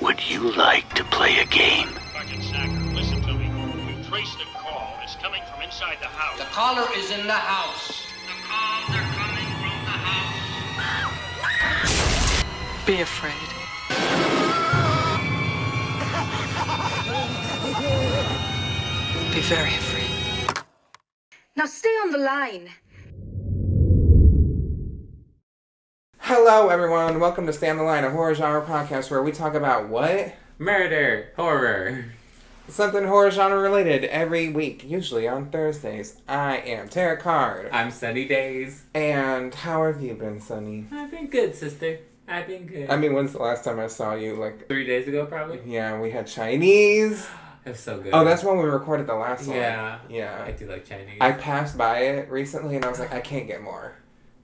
Would you like to play a game? Sergeant Sacker, listen to me. We've traced the call. It's coming from inside the house. The caller is in the house. The calls are coming from the house. Be afraid. Be very afraid. Now stay on the line. Hello, everyone. Welcome to Stay on the Line, a horror genre podcast where we talk about what? Murder. Horror. Something horror genre related every week, usually on Thursdays. I am Terrah Card. I'm Sunny Days. And how have you been, Sunny? I've been good, sister. I've been good. I mean, when's the last time I saw you? 3 days ago, probably? Yeah, we had Chinese. It was so good. Oh, that's when we recorded the last one. Yeah. Yeah. I do like Chinese. I passed by it recently and I was like, I can't get more.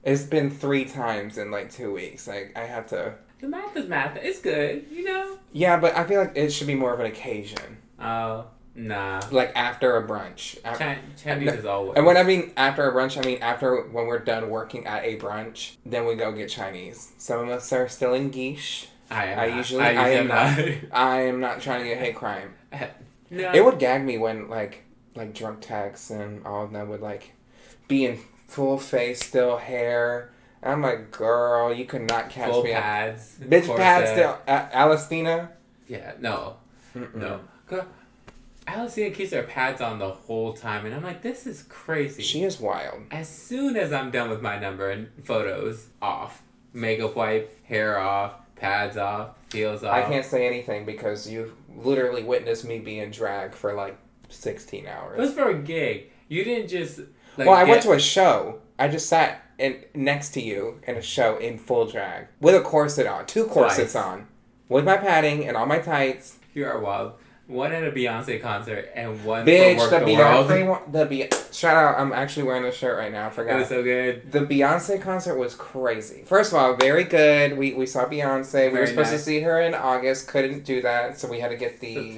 It's been 3 times in 2 weeks. I had to... The math is math. It's good, you know? Yeah, but I feel like it should be more of an occasion. Oh, nah. After a brunch. Chinese is always. And when I mean after a brunch, I mean when we're done working at a brunch, then we go get Chinese. Some of us are still in geesh. I am not. I am not trying to get hate crime. No. It would gag me when like drunk texts and all of them would be in full face, still hair. And I'm like, girl, you could not catch full me. Pads. Bitch corset. pads still. Alestina? Yeah, no. Mm-mm. No. Girl, Alestina keeps her pads on the whole time, and I'm like, this is crazy. She is wild. As soon as I'm done with my number and photos, off. Makeup wipe, hair off, pads off, heels off. I can't say anything because you literally witnessed me be in drag for 16 hours. It was for a gig. You didn't just... I went to a show. I just sat next to you in a show in full drag. With a corset on. 2 corsets on. With my padding and all my tights. You are wild. One at a Beyonce concert and one Bitch, for Work the the Beyonce World. one. Shout out, I'm actually wearing this shirt right now. I forgot. It was so good. The Beyonce concert was crazy. First of all, very good. We saw Beyonce. We were supposed to see her in August. Couldn't do that, so we had to get the...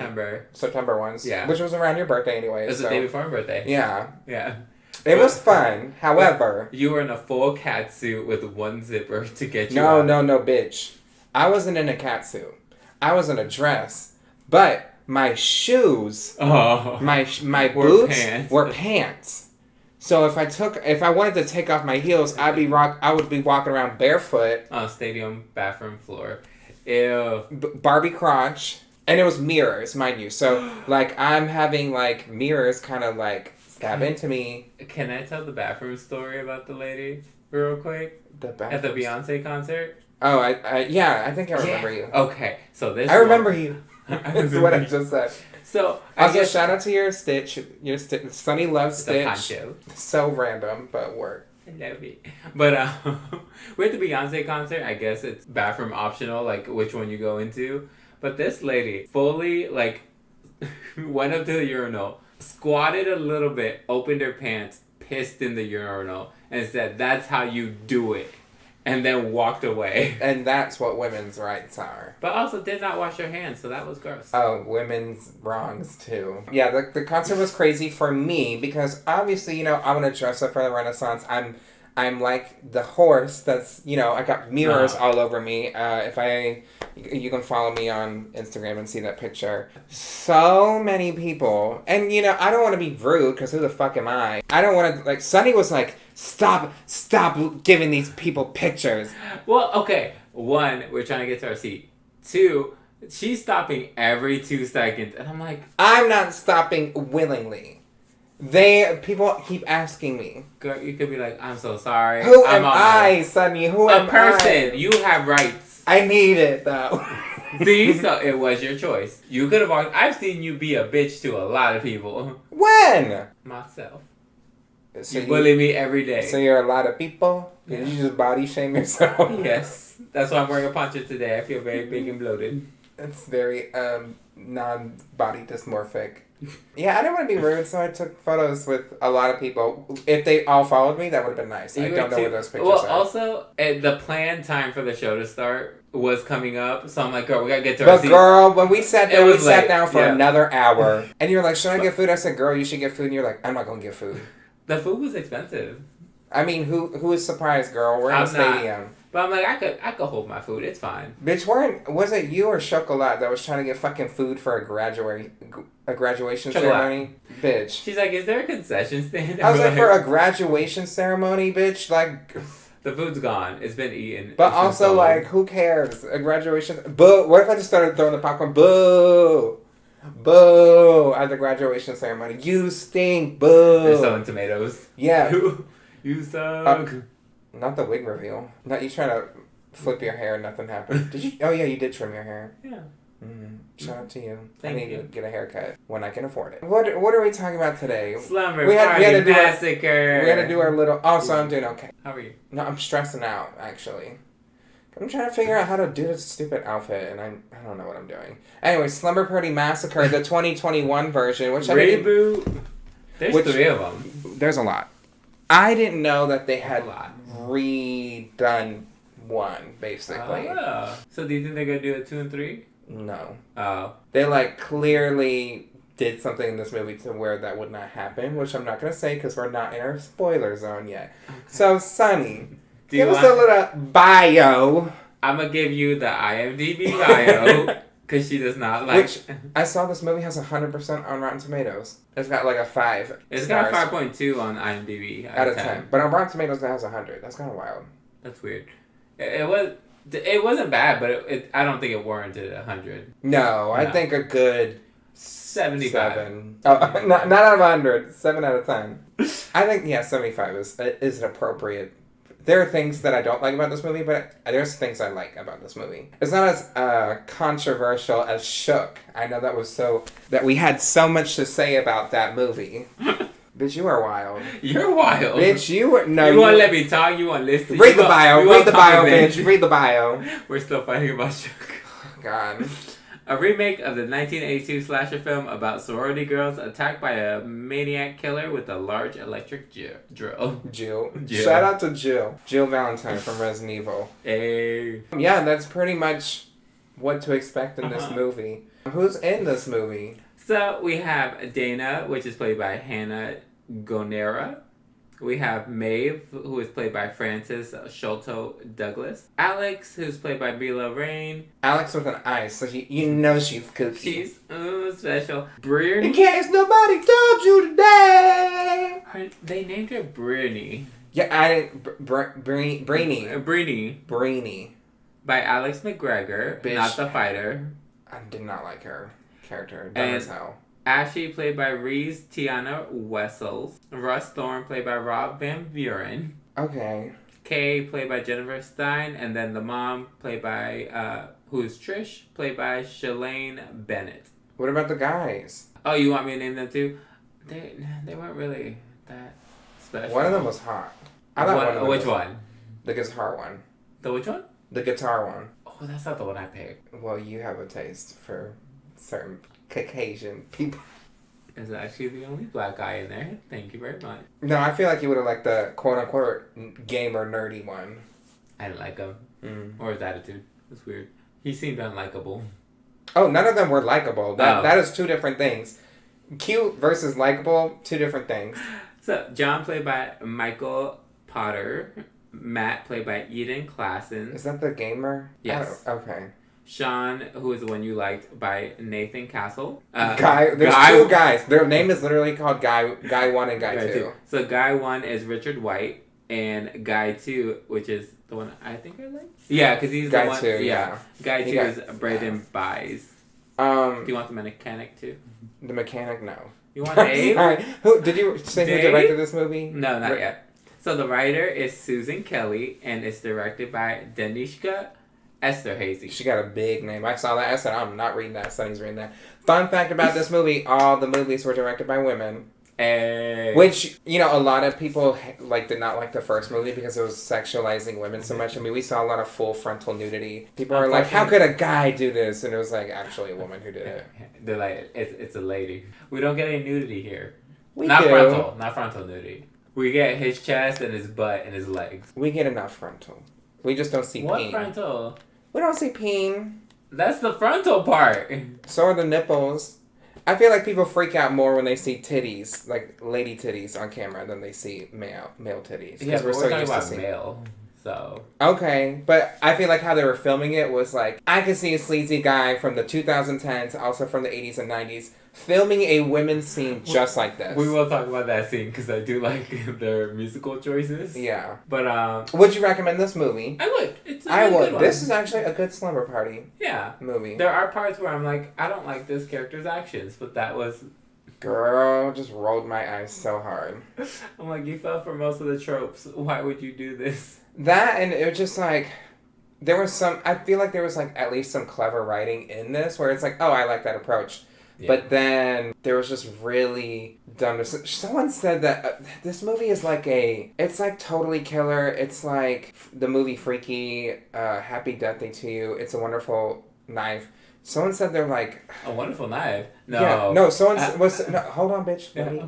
September ones. Yeah. Which was around your birthday anyway. It was the day before my birthday. Yeah. Yeah. It was fun. However... You were in a full cat suit with one zipper to get you No, out. bitch. I wasn't in a cat suit. I was in a dress. But my shoes, my boots were pants. So if I wanted to take off my heels, I would be walking around barefoot. On stadium bathroom floor. Ew. Barbie crotch. And it was mirrors, mind you. So, I'm having, mirrors kind of, stab into me. Can I tell the bathroom story about the lady real quick? At the Beyonce concert? Oh, I think I remember you. Okay, so this... I remember you. That's what I just said. So, also, shout out to your Stitch. Sunny loves Stitch. Poncho. So random, but work. I love it. But with the Beyonce concert, I guess it's bathroom optional, which one you go into. But this lady fully, went up to the urinal, squatted a little bit, opened her pants, pissed in the urinal, and said, "That's how you do it." And then walked away. And that's what women's rights are. But also did not wash her hands, so that was gross. Oh, women's wrongs too. Yeah, the concert was crazy for me because obviously, I want to dress up for the Renaissance. I'm like the horse that's, I got mirrors all over me. You can follow me on Instagram and see that picture. So many people. And, I don't want to be rude because who the fuck am I? I don't want to, Sunny was like, stop giving these people pictures. Well, okay. 1, we're trying to get to our seat. 2, she's stopping every 2 seconds. And I'm like... I'm not stopping willingly. People keep asking me. Girl, you could be like, I'm so sorry. Who am I, Sunny? Who am I? A person. You have rights. I need it, though. See? So it was your choice. You could have walked... I've seen you be a bitch to a lot of people. When? Myself. So you bully me every day. So you're a lot of people? Yeah. Did you just body shame yourself? Yes. That's why I'm wearing a poncho today. I feel very big and bloated. It's very non-body dysmorphic. Yeah, I didn't want to be rude, so I took photos with a lot of people. If they all followed me, that would have been nice. I don't know where those pictures are. Also, the planned time for the show to start was coming up, so I'm like, girl, we gotta get to our seat. But girl, when we sat there, we sat down for Yeah. another hour. And you're like, should I get food? I said, girl, you should get food. And you're like, I'm not gonna get food. The food was expensive. I mean, who is surprised, girl? We're in a stadium. But I'm like, I could hold my food. It's fine. Bitch, was it you or Chocolat that was trying to get fucking food for a graduation ceremony? Bitch. She's like, is there a concession stand? I was like, for a graduation ceremony, bitch? Like... The food's gone. It's been eaten. But also, like, who cares? A graduation... Boo! What if I just started throwing the popcorn? Boo! Boo! At the graduation ceremony. You stink! Boo! They're selling tomatoes. Yeah. You suck. Not the wig reveal. Not you trying to flip your hair and nothing happened. Did you? Oh yeah, you did trim your hair. Yeah. Shout out to you. Thank I need you. to get a haircut when I can afford it. What are we talking about today? Slumber Party Massacre. We had to do our little... Oh, so I'm doing okay. How are you? No, I'm stressing out, actually. I'm trying to figure out how to do this stupid outfit, and I don't know what I'm doing. Anyway, Slumber Party Massacre, the 2021 version, which Reboot. There's 3 of them. There's a lot. I didn't know that they had redone 1, basically. Oh. So do you think they're going to do a 2 and 3? No. Oh. They, like, clearly did something in this movie to where that would not happen, which I'm not going to say because we're not in our spoiler zone yet. Okay. So, Sunny, give us a little bio. I'm going to give you the IMDb bio because she does not like... Which, I saw this movie has 100% on Rotten Tomatoes. It's got, like, a 5 It's stars. got 5.2 on IMDb. Out of 10. But on Rotten Tomatoes, it has 100. That's kind of wild. That's weird. It wasn't bad, but I don't think it warranted 100. No, I think a good 75. 7. Oh, not out of 100. 7 out of 10. I think 75 is an appropriate. There are things that I don't like about this movie, but there's things I like about this movie. It's not as controversial as Shook. I know that we had so much to say about that movie. Bitch, you are wild. You're wild. Bitch, you were... No, you want to let me talk? You want to listen? Read the bio. Read the bio, bitch. Read the bio. We're still fighting about Shook. God. A remake of the 1982 slasher film about sorority girls attacked by a maniac killer with a large electric drill. Jill. Shout out to Jill. Jill Valentine from Resident Evil. Hey. Yeah, that's pretty much what to expect in this movie. Who's in this movie? So we have Dana, which is played by Hannah Gonera. We have Maeve, who is played by Frances Sholto Douglas. Alex, who's played by Mila Rain. Alex with an I, so you know she's cookie. She's special. Brienne. In case nobody told you today. They named her Brienne. Yeah, I didn't. Brainy. Brainy. By Alex McGregor, Bitch. not the fighter. I did not like her character. Dumb And as hell. Ashley, played by Reese Tiana Wessels. Russ Thorne, played by Rob Van Buren. Okay. Kay, played by Jennifer Stein. And then the mom, played by, who's Trish, played by Shalane Bennett. What about the guys? Oh, you want me to name them too? They weren't really that special. One of them was hot. I thought one of them which one? The guitar one. The which one? The guitar one. Oh, that's not the one I picked. Well, you have a taste for certain Caucasian people. Is actually the only black guy in there. Thank you very much. No, I feel like you would have liked the quote-unquote gamer nerdy one. I didn't like him. Or his attitude. It's weird. He seemed unlikable. Oh, none of them were likable. That is 2 different things. Cute versus likable, 2 different things. So, John, played by Michael Potter. Matt, played by Eden Klassen. Is that the gamer? Yes. Oh, okay. Sean, who is the one you liked, by Nathan Castle. There's 2 guys. Their name is literally called Guy 1 and Guy 2. So Guy 1 is Richard White, and Guy 2, which is the one I think I like. Yeah, because he's Guy the one. 2, yeah. Guy 2 is Braden Byes. Do you want the mechanic too? The mechanic, no. You want Dave? Sorry. Who did you say Dave? who directed this movie? No, not yet. So the writer is Susan Kelly, and it's directed by Danishka Esterhazy. She got a big name. I saw that. I said, I'm not reading that. Sonny's reading that. Fun fact about this movie, all the movies were directed by women. Hey. Which, a lot of people did not like the first movie because it was sexualizing women so much. I mean, we saw a lot of full frontal nudity. People are like, how could a guy do this? And it was actually a woman who did it. They're like, it's a lady. We don't get any nudity here. We not do. frontal. Not frontal nudity. We get his chest and his butt and his legs. We get enough frontal. We just don't see What peen. frontal? We don't see peen. That's the frontal part. So are the nipples. I feel like people freak out more when they see titties, like lady titties on camera, than they see male titties. Yeah, but we're we're so talking used to about seeing male. So. Okay, but I feel like how they were filming it was like, I could see a sleazy guy from the 2010s, also from the 80s and 90s, filming a women's scene just like this. We will talk about that scene because I do like their musical choices. Yeah. But, would you recommend this movie? I would. It's a I really would. good one. This is actually a good slumber party movie. There are parts where I'm like, I don't like this character's actions, but that was... Girl, just rolled my eyes so hard. I'm like, you fell for most of the tropes. Why would you do this? That, and it was just like, there was some, I feel like there was like at least some clever writing in this where it's like, oh, I like that approach. Yeah. But then there was just really dumb. Someone said that this movie is like it's like Totally Killer. It's like the movie Freaky, Happy Death Day to You. It's a Wonderful Knife. Someone said they're like... A Wonderful Knife? No. Yeah, no, someone was... No, hold on, bitch. Yeah,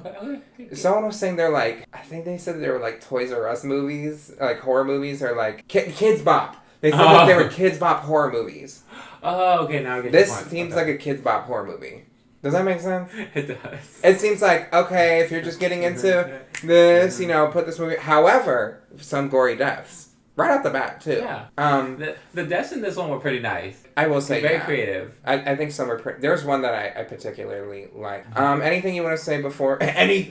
okay. Someone was saying they're like... I think they said they were like Toys R Us movies, like horror movies, or like Kids Bop. They said that they were Kids Bop horror movies. Oh, okay, now I get this seems like a Kids Bop horror movie. Does that make sense? It does. It seems like, okay, if you're just getting into this, put this movie... However, some gory deaths. Right off the bat, too. Yeah. The deaths in this one were pretty nice. I will say, very creative. I think some were there's one that I particularly like. Anything you want to say before... Any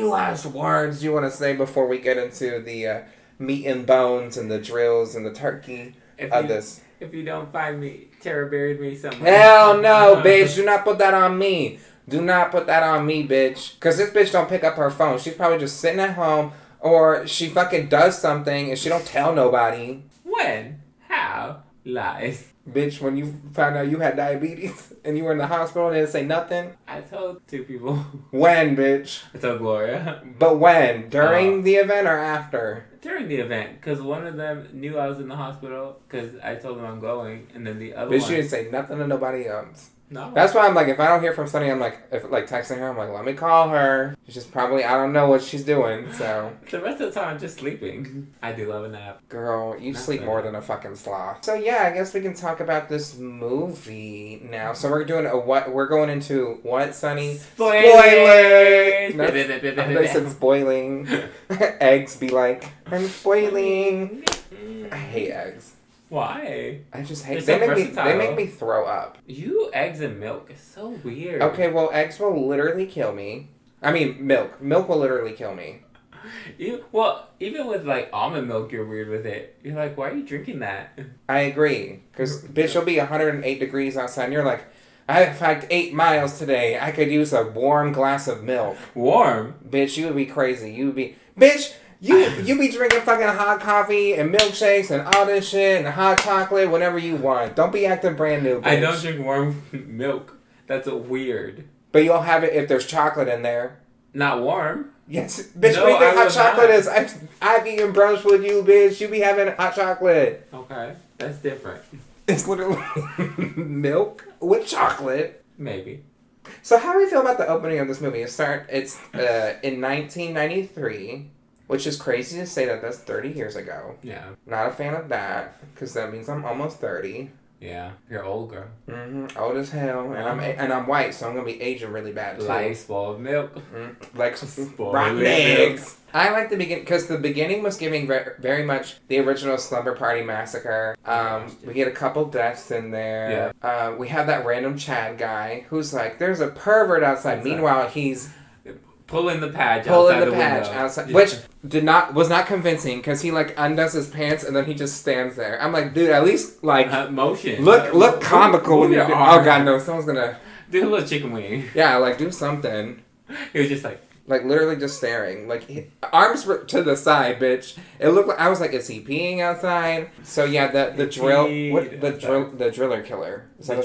last words you want to say before we get into the meat and bones and the drills and the turkey of this? If you don't find me, Terrah buried me somewhere. Hell no, bitch. Do not put that on me. Do not put that on me, bitch. Because this bitch don't pick up her phone. She's probably just sitting at home... Or she fucking does something and she don't tell nobody. When? How? Lies. Bitch, when you found out you had diabetes and you were in the hospital and didn't say nothing? I told 2 people. When, bitch? I told Gloria. But when? During the event or after? During the event. Because one of them knew I was in the hospital because I told them I'm going. And then the other Bitch, one... you didn't say nothing to nobody else. No. That's why I'm like, if I don't hear from Sunny, I'm like, texting her, I'm like, let me call her. She's just probably, I don't know what she's doing, so. The rest of the time, I'm just sleeping. I do love a nap. Girl, you sleep more than a fucking sloth. So yeah, I guess we can talk about this movie now. So we're doing we're going into what, Sunny? Spoilers! They said spoiling. Eggs be like, I'm spoiling. I hate eggs. Why? I just hate. They make me throw up. Eggs and milk is so weird. Okay, well, eggs will literally kill me. I mean, milk will literally kill me. Even with like almond milk, you're weird with it. You're like, why are you drinking that? I agree, because bitch, you'll be 108 degrees outside, and you're like, I hiked 8 miles today. I could use a warm glass of milk. Warm, bitch, you would be crazy. You would be, bitch. You be drinking fucking hot coffee and milkshakes and all this shit and hot chocolate whenever you want. Don't be acting brand new, bitch. I don't drink warm milk. That's weird. But you'll have it if there's chocolate in there. Not warm. Yes, bitch. No, what do you think hot chocolate is? I've eaten brunch with you, bitch. You be having hot chocolate. Okay, that's different. It's literally milk with chocolate. Maybe. So how do we feel about the opening of this movie? It's in 1993. Which is crazy to say that that's 30 years ago. Yeah. Not a fan of that, because that means I'm almost 30. Yeah, you're old, girl. Mm-hmm. Old as hell, and I'm white, so I'm gonna be aging really bad too. Like spoiled milk. Like rotten eggs. I like the beginning because the beginning was giving very much the original Slumber Party Massacre. We get a couple deaths in there. Yeah. We have that random Chad guy who's like, "There's a pervert outside." Meanwhile, he's pulling the patch outside, which was not convincing because he like undoes his pants and then he just stands there. I'm like, dude, at least like motion. Look comical when you're. Oh god, no! Someone's gonna do a little chicken wing. Yeah, like do something. He was just like literally just staring, arms to the side, bitch. It looked like I was like, is he peeing outside? So yeah, the driller killer. The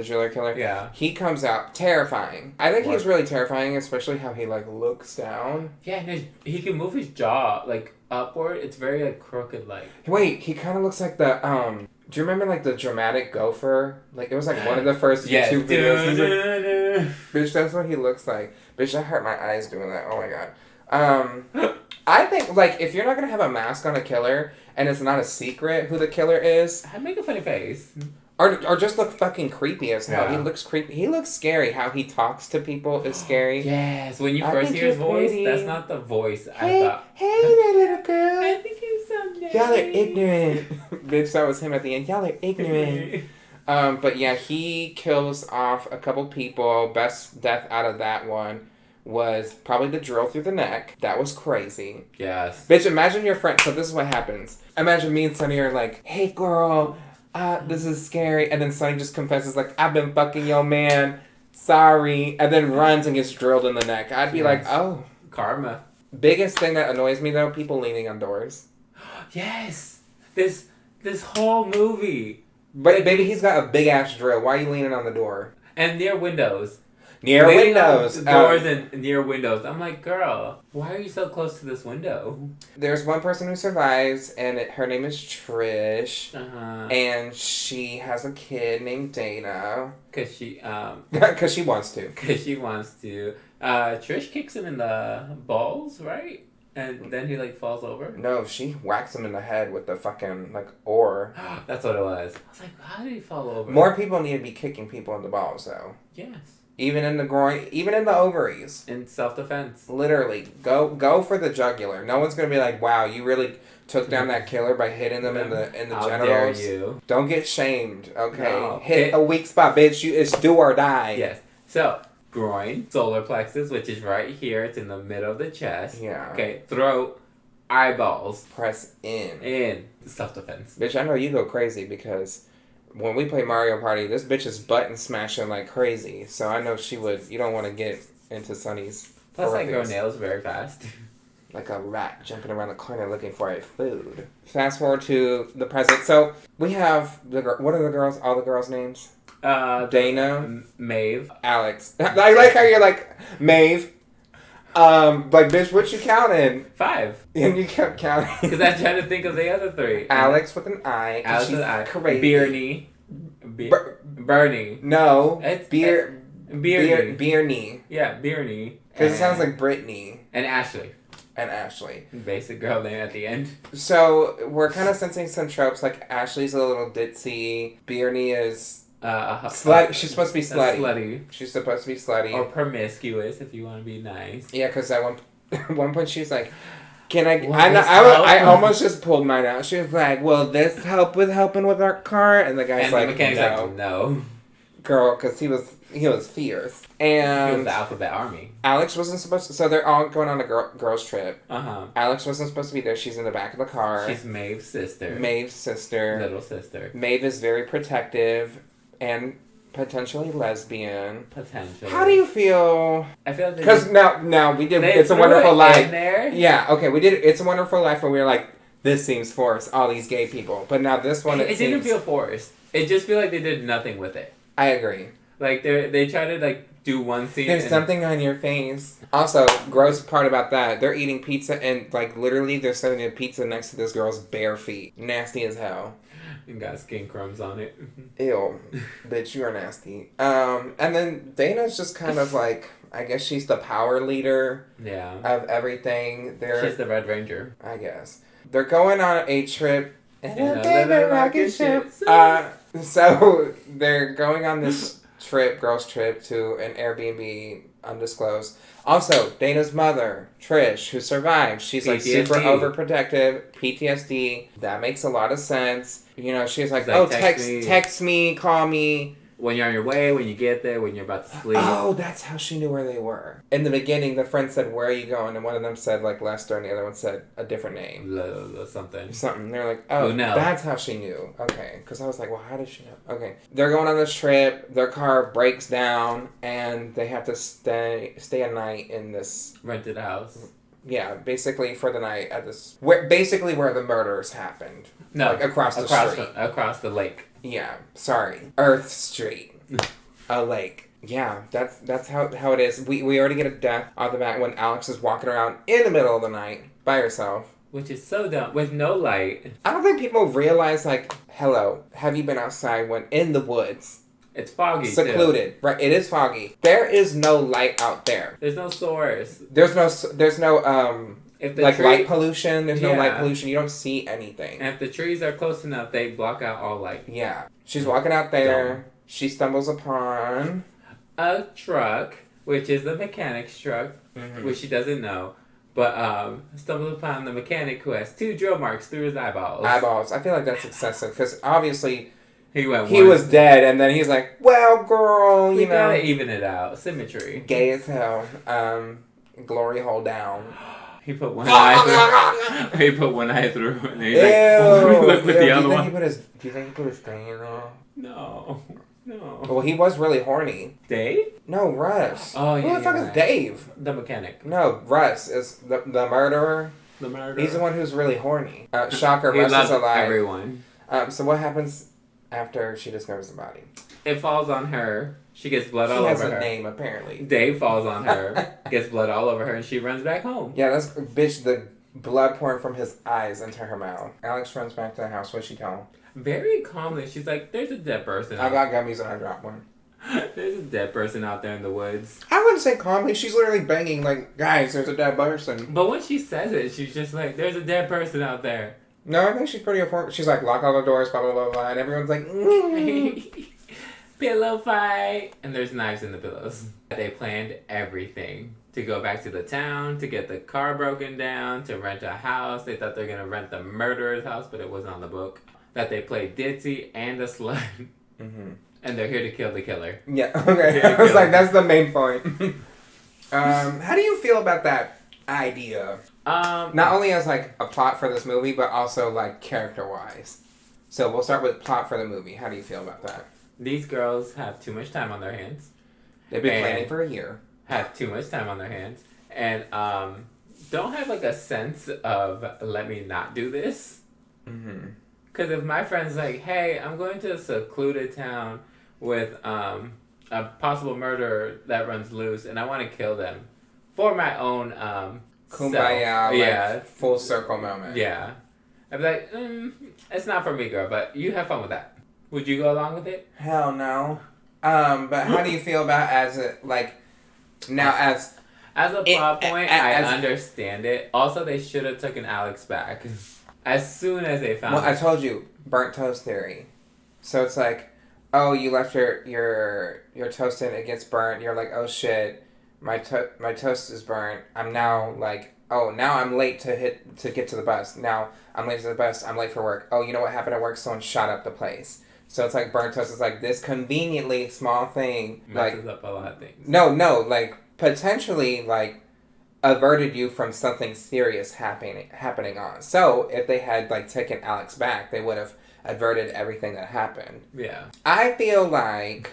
driller killer. Yeah. He comes out terrifying. I think he's really terrifying, especially how he like looks down. Yeah, and he can move his jaw like upward. It's very like crooked like. Wait, he kind of looks like the Do you remember like the dramatic gopher? Like it was like one of the first YouTube videos. He's like, bitch, that's what he looks like. Bitch, that hurt my eyes doing that. Oh my god. I think like if you're not gonna have a mask on a killer and it's not a secret who the killer is, I make a funny face. Or just look fucking creepy as hell. Yeah. He looks creepy. He looks scary. How he talks to people is scary. Yes, when you I first think hear his you're voice, pretty. that's not the voice I Hey, thought. hey there, little girl. I think he's so nice. Y'all are ignorant. Bitch, that was him at the end. Y'all are ignorant. But yeah, he kills off a couple people. Best death out of that one was probably the drill through the neck. That was crazy. Yes. Bitch, imagine your friend. So this is what happens. Imagine me and Sunny are like, hey girl, this is scary. And then Sunny just confesses like, I've been fucking your man. Sorry. And then runs and gets drilled in the neck. I'd be like, oh. Karma. Biggest thing that annoys me though, people leaning on doors. Yes. This whole movie. But baby, he's got a big ass drill. Why are you leaning on the door? And near windows. Near Leaning windows. on doors and near windows. I'm like, girl, why are you so close to this window? There's one person who survives, and her name is Trish. Uh-huh. And she has a kid named Dana. Cause she Because she wants to. Cause she wants to. Trish kicks him in the balls, right? And then he like falls over. No, she whacks him in the head with the fucking like oar. That's what it was. I was like, how did he fall over? More people need to be kicking people in the balls though. Yes. Even in the groin, even in the ovaries. In self-defense. Literally, go for the jugular. No one's gonna be like, wow, you really took down that killer by hitting them in the How genitals. dare you? Don't get shamed, okay? No. Hit a weak spot, bitch. It's do or die. Yes. So, groin, solar plexus, which is right here. It's in the middle of the chest. Yeah. Okay, throat, eyeballs. Press in. In. Self-defense. Bitch, I know you go crazy because when we play Mario Party, this bitch is button smashing like crazy. So I know she would. You don't want to get into Sunny's. Plus, I grow orifice. nails very fast. Like a rat jumping around the corner looking for a food. Fast forward to the present. So we have what are the girls? All the girls' names? Dana, Maeve. Alex. I like how you're like Maeve. Like bitch, what you counting? 5. And you kept counting. Because I'm trying to think of the other 3. Alex with an I. Alex She's with an I. crazy. Bernie. No. It's Beer. Beerney. Yeah, Beerney. Because it sounds like Brittany And Ashley. and Ashley. Basic girl name at the end. So we're kind of sensing some tropes. Like Ashley's a little ditzy. Beerney is slut. She's supposed to be slutty. Slutty. She's supposed to be slutty. Or promiscuous if you want to be nice. Yeah, because at one point she's like, "Can I?" Will I this I help? almost just pulled mine out. She was like, "Will this help with helping with our car?" And the guy's And like, the mechanic's "No, like, no. girl," because he was fierce. He was And the alphabet army. Alex wasn't supposed to. So they're all going on a girls trip. Uh-huh. Alex wasn't supposed to be there. She's in the back of the car. She's Maeve's sister. Maeve's sister. Little sister. Maeve is very protective and potentially lesbian. Potentially. How do you feel? I feel like Because now we did they It's a threw Wonderful it Life. in there. Yeah, okay, we did It's a Wonderful Life where we were like, this seems forced, all these gay people. But now this one, It didn't feel forced. It just feel like they did nothing with it. I agree. Like they try to like do one scene. There's something on your face. Also, gross part about that, they're eating pizza and like literally they're setting a pizza next to this girl's bare feet. Nasty as hell. And got skin crumbs on it. Ew. Bitch, you are nasty. And then Dana's just kind of like, I guess she's the power leader Yeah. of everything. She's the Red Ranger. I guess. They're going on a trip in In a a favorite little rocket rocket ship. ship. So they're going on this girls trip to an Airbnb, undisclosed. Also, Dana's mother, Trish, who survived, she's like super PTSD. overprotective, PTSD. That makes a lot of sense. You know, she's like, She's like, oh, text text me, call me. When you're on your way, when you get there, when you're about to sleep. Oh, that's how she knew where they were. In the beginning, the friend said, where are you going? And one of them said, like, Lester, and the other one said a different name. Something. Something. They're like, oh, no. that's how she knew. Okay. Because I was like, well, how did she know? Okay. They're going on this trip. Their car breaks down, and they have to stay a night in this... Rented a house. Yeah, basically for the night at this... where the murders happened. No. Like, across the street. Across the lake. Yeah, sorry. Earth Street. A lake. Yeah, that's how it is. We already get a death off the bat when Alex is walking around in the middle of the night by herself. Which is so dumb. With no light. I don't think people realize, like, hello, have you been outside when in the woods? It's foggy, secluded. too. Right, it is foggy. There is no light out there. There's no source. There's no If the like tree, light pollution, there's no light Yeah. pollution. You don't see anything. and if the trees are close enough, they block out all light. Yeah. She's walking out there. Dumb. She stumbles upon... A truck, which is the mechanic's truck, which she doesn't know, but stumbles upon the mechanic who has 2 drill marks through his eyeballs. Eyeballs. I feel like that's excessive because obviously He went. he was dead, and then he's like, "Well, girl, We you know, gotta even it out. Symmetry. gay as hell." Glory hole down. He put one eye through. He put one eye through, and he's like, Ew. look with the other one. Do you think he put his thing in there? No. Well, he was really horny. Dave? No, Russ. Oh, yeah, Who the fuck you're is right. Dave? The mechanic. No, Russ is the murderer. The murderer. He's the one who's really horny. Shocker, He Russ loves is alive. everyone. So what happens after she discovers the body? It falls on her. She gets blood She all has over a her. name, apparently. Dave falls on her, gets blood all over her, and she runs back home. Yeah, that's bitch. The blood pouring from his eyes into her mouth. Alex runs back to the house. What'd she tell him? Very calmly, she's like, "There's a dead person. I got gummies and I dropped one. There's a dead person out there in the woods." I wouldn't say calmly. She's literally banging like, guys, there's a dead person. But when she says it, she's just like, "There's a dead person out there." No, I think she's pretty important. She's like, lock all the doors, blah, blah, blah, blah. And everyone's like, Pillow fight, and there's knives in the pillows. They planned everything to go back to the town, to get the car broken down, to rent a house. They thought they were gonna rent the murderer's house, but it wasn't on the book. That they played ditzy and the slut, and they're here to kill the killer. Yeah, okay. I was like, that's the main point. How do you feel about that idea? Not only as like a plot for this movie, but also like character-wise. So we'll start with plot for the movie. How do you feel about that? These girls have too much time on their hands. They've been And planning for a year. Have too much time on their hands. And don't have like a sense of, let me not do this. Because if my friend's like, hey, I'm going to a secluded town with a possible murderer that runs loose and I want to kill them for my own Kumbaya, self. like, full circle moment. Yeah. I'd be like, it's not for me, girl, but you have fun with that. Would you go along with it? Hell no. But how do you feel about as a, like, now as... As a plot point, I as- understand it. Also, they should have taken Alex back. As soon as they found Well, I told you, burnt toast theory. So it's like, oh, you left your toast in, it gets burnt. You're like, oh shit, my toast is burnt. I'm now like, oh, now I'm late to get to the bus. Now I'm late to the bus. I'm late for work. Oh, you know what happened at work? Someone shot up the place. So it's like burnt toast is like this conveniently small thing. messes Like up a lot of things. no, like potentially like averted you from something serious happening on. So if they had like taken Alex back, they would have averted everything that happened. Yeah. I feel like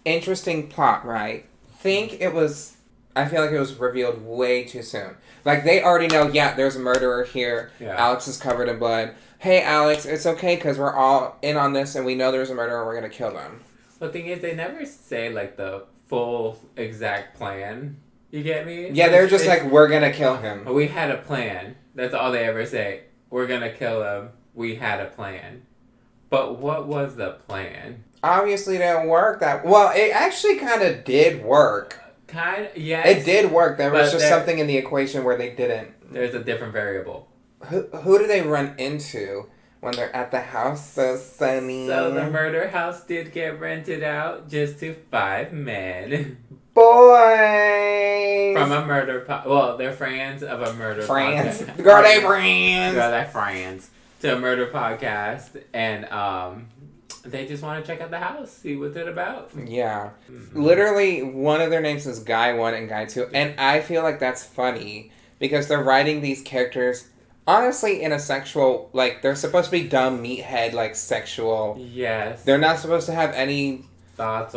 interesting plot, right? I feel like it was revealed way too soon. Like they already know, yeah, there's a murderer here. Yeah. Alex is covered in blood. Hey, Alex, it's okay because we're all in on this and we know there's a murderer and we're going to kill them. The thing is, they never say, like, the full exact plan. You get me? Yeah, they're just like, we're going to kill him. We had a plan. That's all they ever say. We're gonna kill him. We had a plan. But what was the plan? Obviously it didn't work that... Well, it actually kind of did work. Yes. It did work. There was But just something in the equation where they didn't. There's a different variable. Who do they run into when they're at the house? So Sunny. So the murder house did get rented out just to 5 men. Boys! From a murder well, they're friends of a murder Friends. podcast. Girl, they friends. Girl, they're friends. To a murder podcast. And they just want to check out the house, see what's it about. Yeah. Literally, one of their names is Guy 1 and Guy 2. And I feel like that's funny because they're writing these characters honestly in a sexual, like, they're supposed to be dumb, meathead, like, sexual. Yes. They're not supposed to have any thoughts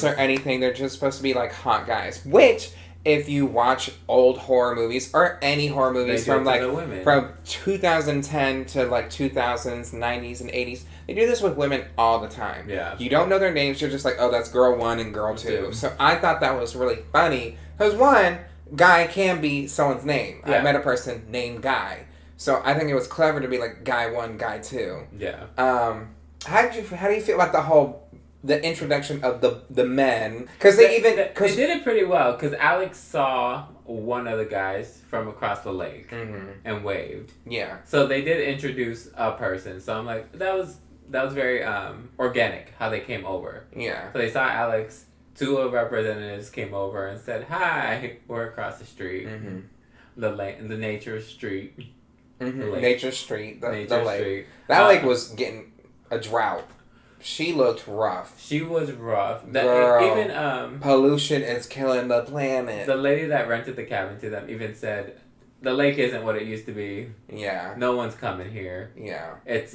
or anything. They're just supposed to be, like, hot guys. Which, if you watch old horror movies, or any horror movies from, like, from 2010 to, like, 2000s, 90s, and 80s, they do this with women all the time. Yeah. You don't know their names, you're just like, oh, that's girl 1 and girl 2. So I thought that was really funny. Because, one, Guy can be someone's name. Yeah. I met a person named Guy. So I think it was clever to be like Guy 1, Guy 2. Yeah. How do you feel about the whole the introduction of the men, because they did it pretty well. Because Alex saw one of the guys from across the lake and waved. Yeah. So they did introduce a person. So I'm like, that was very organic how they came over. Yeah. So they saw Alex. 2 of representatives came over and said, "Hi, we're across the street, the nature street, Nature Street, the lake. Street. That lake was getting a drought. She looked rough. She was rough. Girl, even pollution is killing the planet. The lady that rented the cabin to them even said, "The lake isn't what it used to be. Yeah. No one's coming here. Yeah. It's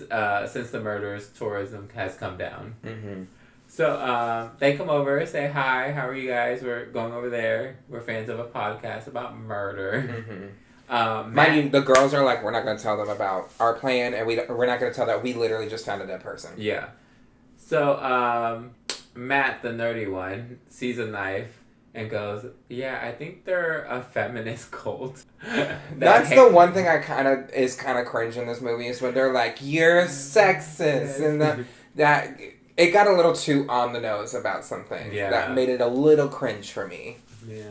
since the murders, tourism has come down." Mm-hmm. So they come over, say hi. How are you guys? We're going over there. We're fans of a podcast about murder. Mind you, the girls are like, we're not going to tell them about our plan, and we're not going to tell that we literally just found a dead person. Yeah. So Matt, the nerdy one, sees a knife and goes, "Yeah, I think they're a feminist cult." That's the one thing I kind of cringe in this movie is when they're like, "You're sexist," and that it got a little too on the nose about something. Yeah. That made it a little cringe for me. Yeah.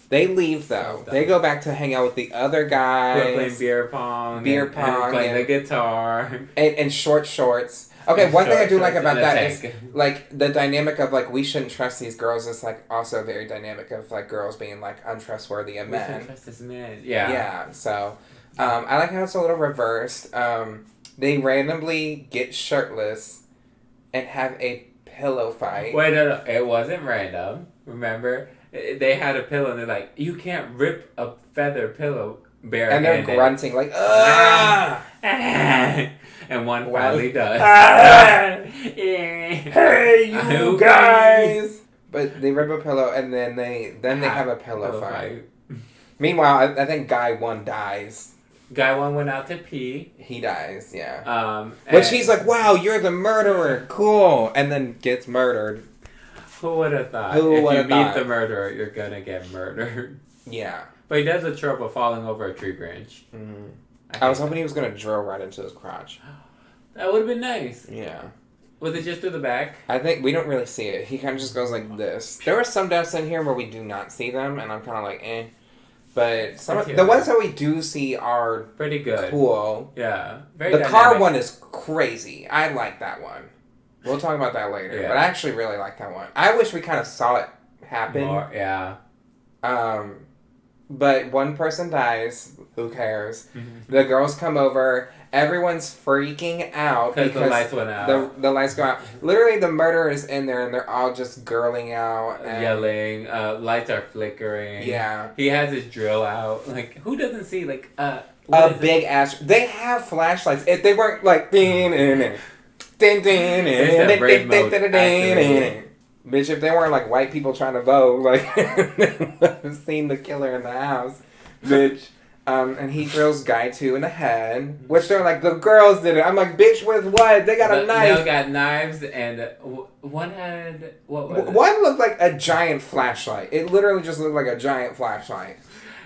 They leave though. They go back to hang out with the other guys. They're playing beer pong. And playing the guitar. And short shorts. Okay, one thing I do like about that is, like, the dynamic of, like, we shouldn't trust these girls is, like, also very dynamic of, like, girls being, like, untrustworthy of men. We shouldn't trust this man. Yeah. Yeah, so, I like how it's a little reversed. They randomly get shirtless and have a pillow fight. Wait, no, it wasn't random. Remember? They had a pillow and they're like, you can't rip a feather pillow barehanded. And they're grunting, like, ah! And one finally does. Hey, you guys! But they rip a pillow and then they have a pillow fight. Meanwhile, I think Guy 1 dies. Guy 1 went out to pee. He dies, yeah. Which he's like, wow, you're the murderer. Cool. And then gets murdered. Who would have thought? If you meet the murderer, you're gonna get murdered. Yeah. But he does the trope of falling over a tree branch. Mm-hmm. I was hoping he was going to drill right into his crotch. That would have been nice. Yeah. Was it just through the back? I think we don't really see it. He kind of just goes like this. There were some deaths in here where we do not see them, and I'm kind of like, eh. But the ones that we do see are pretty good. Cool. Yeah. Very dynamic. Car one is crazy. I like that one. We'll talk about that later. Yeah. But I actually really like that one. I wish we kind of saw it happen. More, yeah. But one person dies. Who cares? Mm-hmm. The girls come over. Everyone's freaking out because the lights went out. The lights go out. Literally, the murderer is in there, and they're all just girling out, and yelling. Lights are flickering. Yeah. He has his drill out. Like, who doesn't see like a big ass? They have flashlights. If they weren't like bitch, if they weren't like white people trying to vote, like they would have seen the killer in the house, bitch. And he drills Guy 2 in the head, which they're like, the girls did it. I'm like, bitch, with what? They got a knife. They got knives, and one had what was it? One looked like a giant flashlight. It literally just looked like a giant flashlight.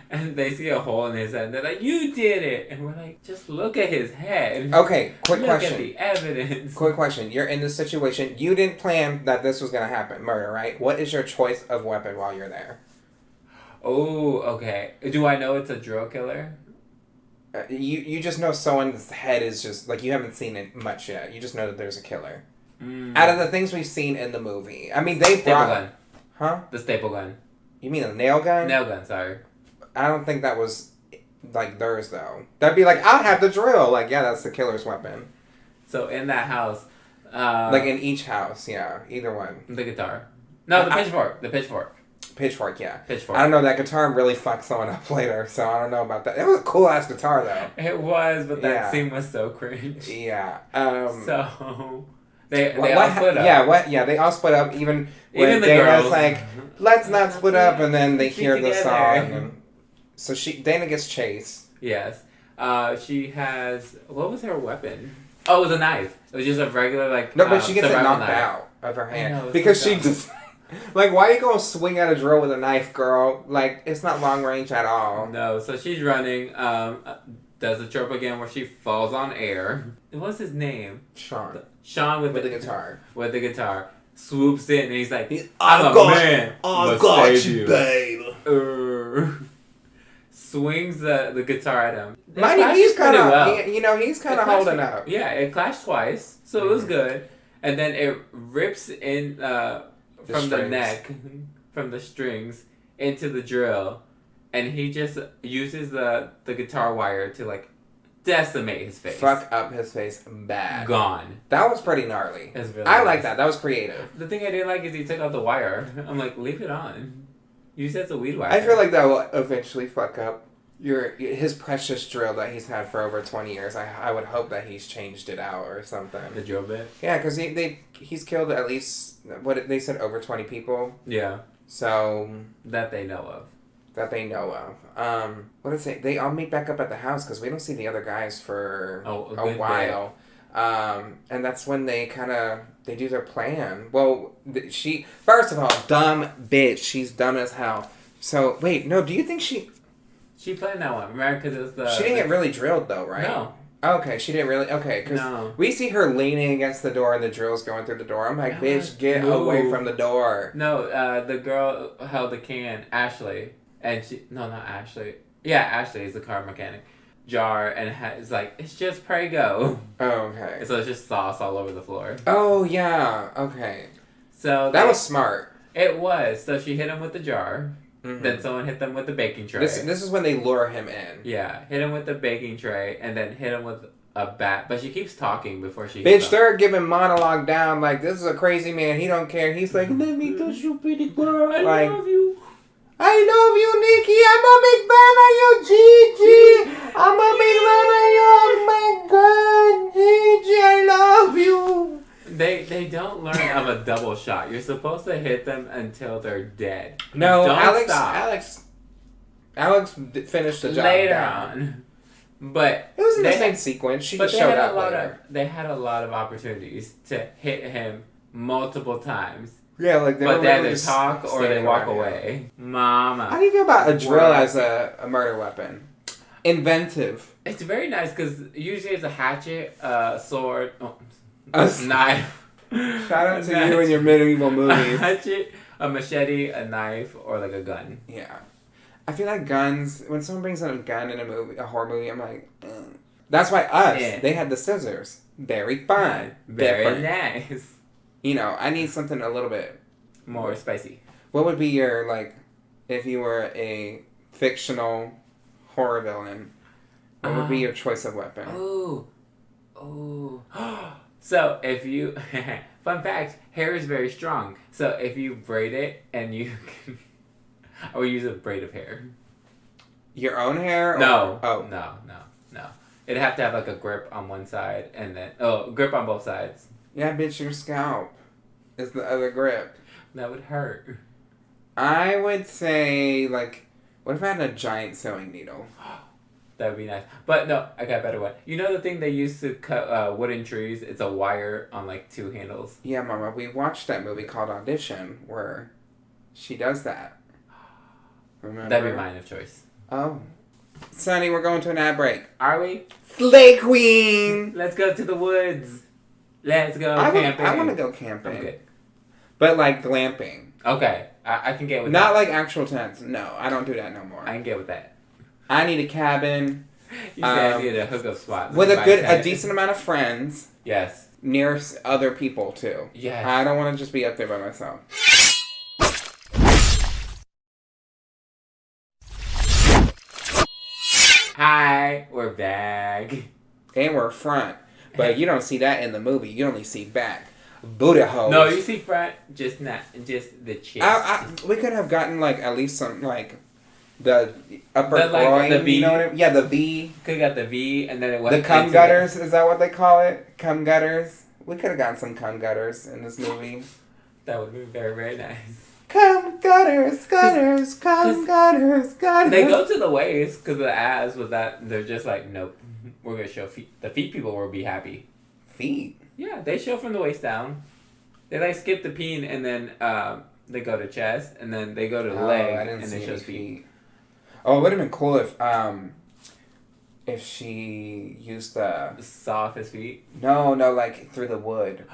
And they see a hole in his head, and they're like, you did it! And we're like, just look at his head. Okay, quick question. Look at the evidence. Quick question. You're in this situation. You didn't plan that this was going to happen. Murder, right? What is your choice of weapon while you're there? Oh, okay. Do I know it's a drill killer? You just know someone's head is just, like, you haven't seen it much yet. You just know that there's a killer. Out of the things we've seen in the movie. I mean, they brought... Staple gun. Huh? The staple gun. You mean a nail gun? Nail gun, sorry. I don't think that was, like, theirs, though. That'd be like, I'll have the drill. Like, yeah, that's the killer's weapon. So, in that house... like, in each house, yeah. Either one. The guitar. No, the pitchfork. The pitchfork. Pitchfork, yeah. Pitchfork. I don't know, that guitar really fucked someone up later, so I don't know about that. It was a cool-ass guitar, though. It was, but that scene was so cringe. Yeah. So... They all split up. Yeah, they all split up, even when the Dana's girls. like, let's not split up, and then they hear the together. song. And so Dana gets chased. Yes. She has... What was her weapon? Oh, it was a knife. It was just a regular, like... No, but she gets it knocked knife. out of her hand. I know, because she just... Like, why are you going to swing at a drill with a knife, girl? Like, it's not long range at all. No, so she's running. does the trope again where she falls on air. What's his name? Sean. Sean with the guitar. With the guitar. Swoops in and he's like, I I'm a got, man. I got you, babe. Swings the guitar at him. Mind you, he's kind of, well. he's kind of holding up. Yeah, it clashed twice, so it was good. And then it rips in from the neck, from the strings, into the drill. And he just uses the guitar wire to, like, decimate his face. Fuck up his face bad. Gone. That was pretty gnarly. Really I nice. like that. That was creative. The thing I didn't like is he took out the wire. I'm like, leave it on. You said it's a weed wire. I feel like that will eventually fuck up his precious drill that he's had for over 20 years. I would hope that he's changed it out or something. The drill bit? Yeah, because he's killed at least, what they said, over 20 people. Yeah. So... That they know of. What did it say? They all meet back up at the house because we don't see the other guys for a while. And that's when they do their plan. Well, first of all, dumb bitch. She's dumb as hell. So, wait, no, do you think she planned that one, right? Because it was the... She didn't get really drilled, though, right? No. Okay, she didn't really... Okay, because we see her leaning against the door and the drill's going through the door. I'm like, bitch, get away from the door. No, the girl held the can, Ashley, and she... No, not Ashley. Yeah, Ashley is the car mechanic. Jar, and it's like, it's just Prego. Oh, okay. So it's just sauce all over the floor. Oh, yeah, okay. So... That was smart. It was. So she hit him with the jar. Mm-hmm. Then someone hit them with the baking tray. This is when they lure him in. Yeah, hit him with the baking tray, and then hit him with a bat. But she keeps talking before she. Bitch, they're giving monologue down like this is a crazy man. He don't care. He's like, let me touch you, pretty girl. I love you. I love you, Nikki. I'm a big fan of you, Gigi. I'm a big fan of you. Oh my God, Gigi, I love you. They don't learn of a double shot. You're supposed to hit them until they're dead. No, don't Alex finished the job later down. on. But it was in the same sequence. She just showed up later. They had a lot of opportunities to hit him multiple times. Yeah, like they either talk or they walk away. Mama. How do you feel about a drill as a murder weapon? Inventive. It's very nice because usually it's a hatchet, a sword, a knife. Shout out to you and your medieval movies. A hatchet, a machete, a knife, or like a gun. Yeah. I feel like guns, when someone brings out a gun in a horror movie, I'm like, ugh. That's why they had the scissors. Very fun. Very nice. You know, I need something a little bit more spicy. What would be your, like, if you were a fictional horror villain, what would be your choice of weapon? Ooh. So, if you... Fun fact, hair is very strong. So, if you braid it and you can... I would use a braid of hair. Your own hair? Or... No. Oh. No. It'd have to have, like, a grip on one side and then... Oh, grip on both sides. Yeah, bitch, your scalp is the other grip. That would hurt. I would say, like, what if I had a giant sewing needle? That would be nice. But no, I got a better one. You know the thing they used to cut wooden trees? It's a wire on, like, 2 handles. Yeah, Mama, we watched that movie called Audition where she does that. Remember? That'd be mine of choice. Oh. Sunny, we're going to an ad break. Are we? Slay Queen! Let's go to the woods. Let's go camping. I want to go camping. Okay. But, like, glamping. Okay. I can get with that. Not like actual tents. No, I don't do that no more. I can get with that. I need a cabin. You said I needed a hookup spot. With a decent amount of friends. Yes. Near other people, too. Yes. I don't want to just be up there by myself. Hi, we're back. And we're front. But you don't see that in the movie. You only see back. Booty holes. No, you see front, just the chest. We could have gotten, like, at least some, like, the upper like, groin. the V. You know what I mean? Yeah, the V. Could have got the V, and then it went the cum gutters, is that what they call it? Cum gutters? We could have gotten some cum gutters in this movie. That would be very, very nice. Cum gutters, gutters, cum gutters, gutters. They go to the waist, because the ass with that, they're just like, nope, we're going to show feet. The feet people will be happy. Feet? Yeah, they show from the waist down. They like skip the peen, and then they go to chest, and then they go to leg, and they show feet. Oh, it would have been cool if if she used the... Saw off his feet? No, like through the wood.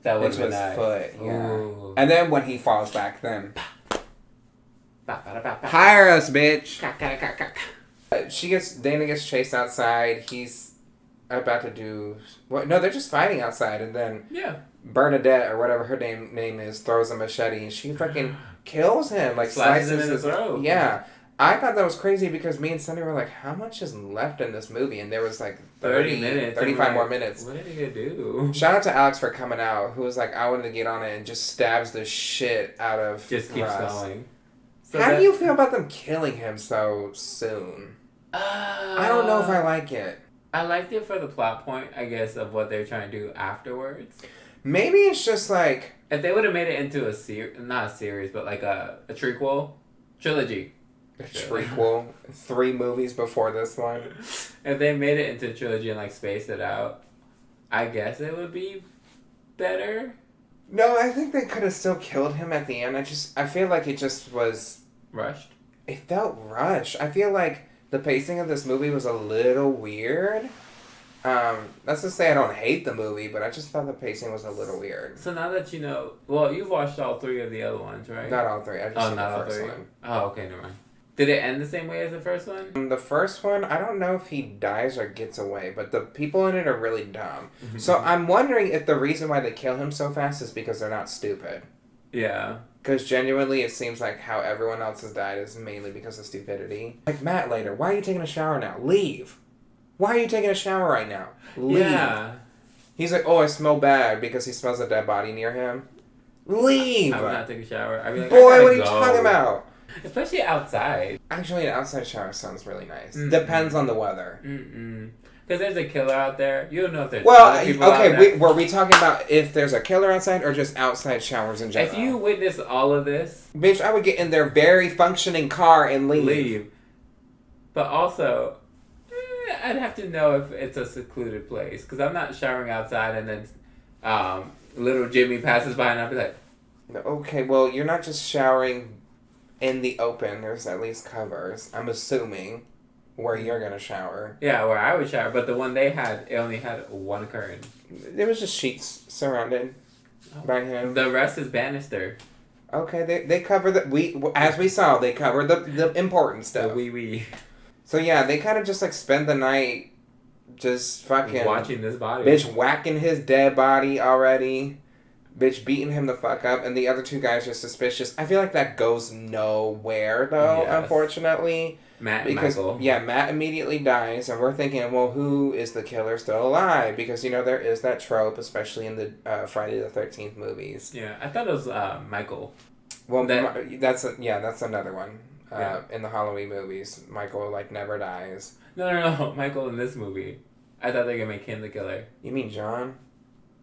That would into be his nice. foot, yeah. Ooh. And then when he falls back, then... Hire us, bitch! Dana gets chased outside. He's about to do... What? No, they're just fighting outside, and then... Yeah. Bernadette, or whatever her name is, throws a machete, and she fucking kills him. Like, slices him in the throat. Yeah. I thought that was crazy because me and Sunny were like, how much is left in this movie? And there was like 30 minutes. 35 more minutes. What did he do? Shout out to Alex for coming out, who was like, I wanted to get on it, and just stabs the shit out of Just keeps Russ. going. So How do you feel about them killing him so soon? I don't know if I like it. I liked it for the plot point, I guess, of what they're trying to do afterwards. Maybe it's just like... If they would have made it into not a series, but like a trequel, trilogy. A trequel? 3 movies before this one? If they made it into a trilogy and like spaced it out, I guess it would be better. No, I think they could have still killed him at the end. I feel like it just was... Rushed? It felt rushed. I feel like the pacing of this movie was a little weird. That's to say I don't hate the movie, but I just thought the pacing was a little weird. So now that you know... Well, you've watched all 3 of the other ones, right? Not all 3. I just seen not the all first 3? one. Oh, okay, never mind. Did it end the same way as the first one? The first one, I don't know if he dies or gets away, but the people in it are really dumb. So I'm wondering if the reason why they kill him so fast is because they're not stupid. Yeah. Because genuinely, it seems like how everyone else has died is mainly because of stupidity. Like Matt later, why are you taking a shower now? Leave. Why are you taking a shower right now? Leave. Yeah. He's like, oh, I smell bad because he smells a dead body near him. Leave. I would not take a shower. I'd be like, Boy, I gotta what are you go. talking about? Especially outside. Actually, an outside shower sounds really nice. Depends on the weather. Because there's a killer out there. You don't know if there's other people out okay, there. were we talking about if there's a killer outside or just outside showers in general? If you witness all of this... Bitch, I would get in their very functioning car and leave. But also, I'd have to know if it's a secluded place. Because I'm not showering outside and then little Jimmy passes by and I'll be like... Okay, well, you're not just showering in the open. There's at least covers, I'm assuming, where you're going to shower. Yeah, where I would shower. But the one they had, it only had one curtain. There was just sheets surrounded by him. The rest is banister. Okay, they cover as we saw, they covered the important stuff. The wee. So yeah, they kind of just like spend the night just fucking... watching this body. Bitch whacking his dead body already. Bitch beating him the fuck up, and the other 2 guys are suspicious. I feel like that goes nowhere, though, unfortunately. Matt and Michael. Yeah, Matt immediately dies, and we're thinking, well, who is the killer still alive? Because, there is that trope, especially in the Friday the 13th movies. Yeah, I thought it was Michael. Well, that's another one. In the Halloween movies, Michael, never dies. No, Michael in this movie. I thought they were going to make him the killer. You mean John?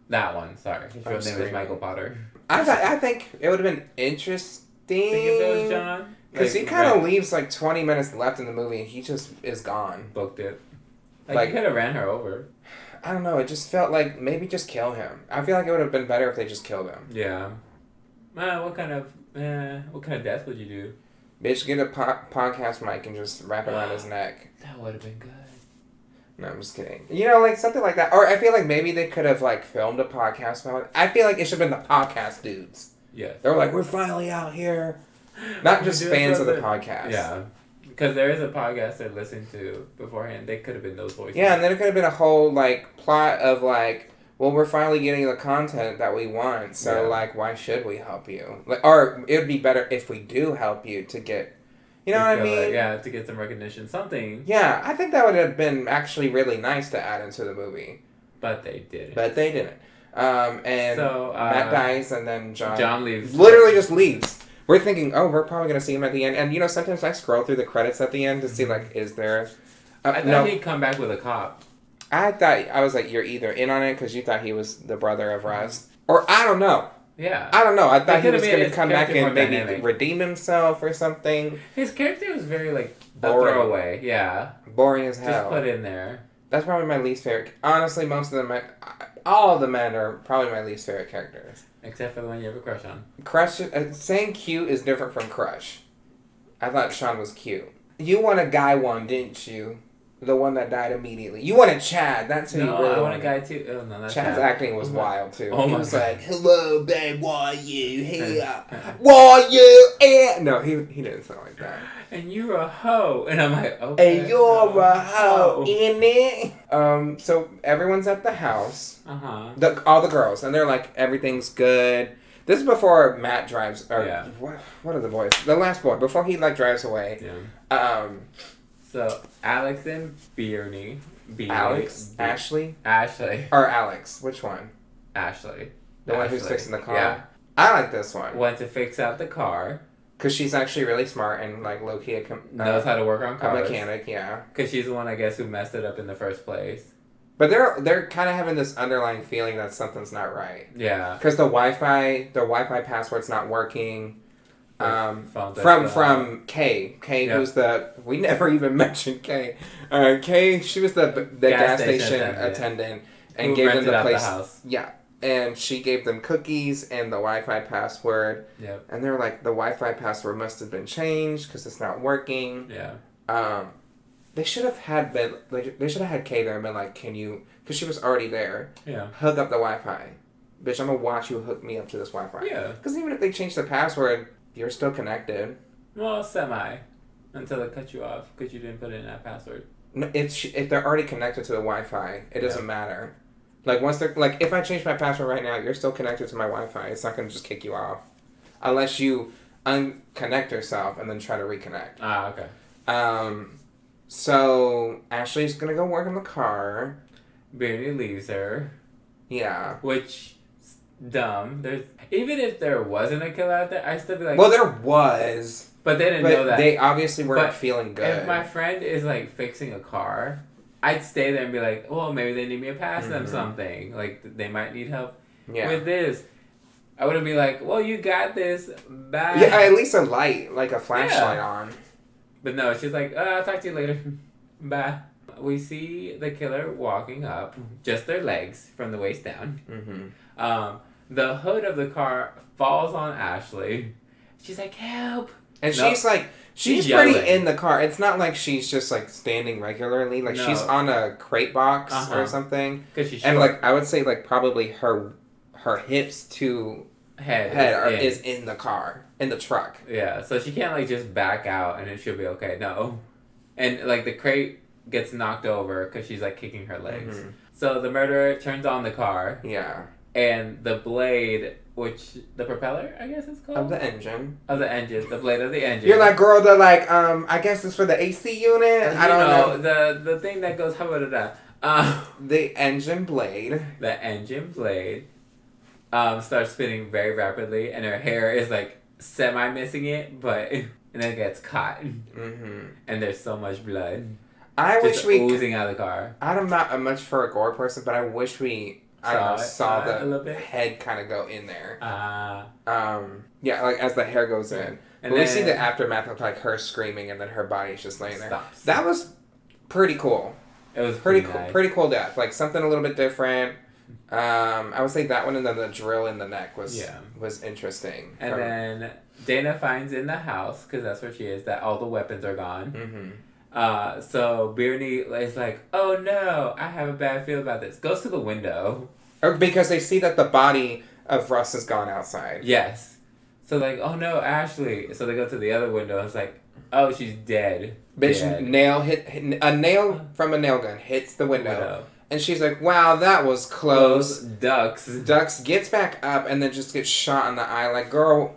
That one, sorry. His real name is Michael Potter. I think it would have been interesting. Think if it was John? Because he kind of leaves 20 minutes left in the movie and he just is gone. Booked it. You could have ran her over. I don't know, it just felt like maybe just kill him. I feel like it would have been better if they just killed him. Yeah. What kind of death would you do? Bitch, get a podcast mic and just wrap it around his neck. That would have been good. No, I'm just kidding. Something like that. Or I feel like maybe they could have, filmed a podcast about it. I feel like it should have been the podcast dudes. Yes. They were like, we're finally out here. Not just fans of the podcast. Yeah. Because there is a podcast they're listening to beforehand. They could have been those voices. Yeah, and then it could have been a whole, plot of, well, we're finally getting the content that we want, so, why should we help you? Or it would be better if we do help you to get... You know what I mean? To get some recognition. Something. Yeah, I think that would have been actually really nice to add into the movie. But they didn't. And so, Matt dies, and then John leaves. Literally just leaves. We're thinking, oh, we're probably going to see him at the end. And, sometimes I scroll through the credits at the end to see, is there... I thought he'd come back with a cop. I was like, you're either in on it because you thought he was the brother of Russ. Or, I don't know. Yeah. I don't know. I thought he was going to come back and maybe dynamic. redeem himself or something. His character was very, boring. a throwaway. Yeah. Boring as hell. Just put in there. That's probably my least favorite. Honestly, most of them, all of the men are probably my least favorite characters. Except for the one you have a crush on. Crush, saying cute is different from crush. I thought Sean was cute. You won a guy one, didn't you? The one that died immediately. You wanted Chad. That's who you really I want wanted. a guy too. Oh no, that's Chad's Chad. acting was wild too. Oh he my was God. like, "Hello, babe. Why are you here? Why are you here?" No, he didn't sound like that. And you're a hoe. And I'm like, okay. And you're a hoe, innit? So everyone's at the house. All the girls, and they're like, everything's good. This is before Matt drives. Or Yeah. What are the boys? The last boy before he like drives away. Yeah. So Alex and Bearney. Alex, Ashley, or Alex. Which one? Ashley. The one who's fixing the car. Yeah. I like this one. Went to fix out the car. Because she's actually really smart and like low key knows how to work on cars. A mechanic, yeah. Because she's the one, I guess, who messed it up in the first place. But they're kind of having this underlying feeling that something's not right. Yeah. Because the Wi-Fi password's not working. From Kay, yep. Who's we never even mentioned Kay. Kay, she was the gas station attendant and who gave them the place. The house. Yeah, and she gave them cookies and the Wi-Fi password. Yep. And they were like, the Wi-Fi password must have been changed because it's not working. Yeah. They should have had Kay there and been like, can you? Because she was already there. Yeah. Hook up the Wi-Fi, bitch. I'm gonna watch you hook me up to this Wi-Fi. Yeah. Because even if they change the password, you're still connected. Well, semi. Until they cut you off because you didn't put in that password. No, if they're already connected to the Wi-Fi, it doesn't matter. Like once they're like, if I change my password right now, you're still connected to my Wi-Fi. It's not gonna just kick you off, unless you unconnect yourself and then try to reconnect. Ah, okay. So Ashley's gonna go work in the car. Bearney leaves her. Yeah. Which dumb. Even if there wasn't a killer out there, I'd still be like... Well, there was. But they didn't know that. They obviously weren't feeling good. If my friend is, like, fixing a car, I'd stay there and be like, well, maybe they need me to pass them something. Like, they might need help with this. I wouldn't be like, well, you got this. Bye. Yeah, at least a light, like a flashlight on. But no, she's like, I'll talk to you later. Bye. We see the killer walking up, just their legs from the waist down. Mm-hmm. The hood of the car falls on Ashley. She's like, help! And she's like, she's pretty in the car. It's not like she's just like standing regularly. Like she's on a crate box or something. And like I would say like probably her hips to head is in the car, in the truck. Yeah, so she can't like just back out and then she'll be okay. No. And like the crate gets knocked over because she's like kicking her legs. Mm-hmm. So the murderer turns on the car. Yeah. And the blade, the propeller, I guess it's called? Of the engine, the blade of the engine. You're like, girl, they're like, I guess it's for the AC unit. I don't know. The thing that goes, the engine blade. The engine blade starts spinning very rapidly, and her hair is like semi-missing it, but and then it gets caught. Mm-hmm. And there's so much blood. I wish we oozing out of the car. I'm not much for a gore person, but I wish we saw the head kind of go in there. Yeah, like as the hair goes in. And we see the aftermath of like her screaming and then her body's just laying there. That was pretty cool. It was pretty cool death. Like something a little bit different. I would say that one, and then the drill in the neck was interesting. And then Dana finds in the house, because that's where she is, that all the weapons are gone. Mm-hmm. So Bearney is like, oh no, I have a bad feel about this. Goes to the window. Because they see that the body of Russ has gone outside. Yes. So like, oh no, Ashley. So they go to the other window and it's like, oh, she's dead. Bitch, dead. A nail from a nail gun hits the window. And she's like, wow, that was close. Ducks gets back up and then just gets shot in the eye. Like, girl,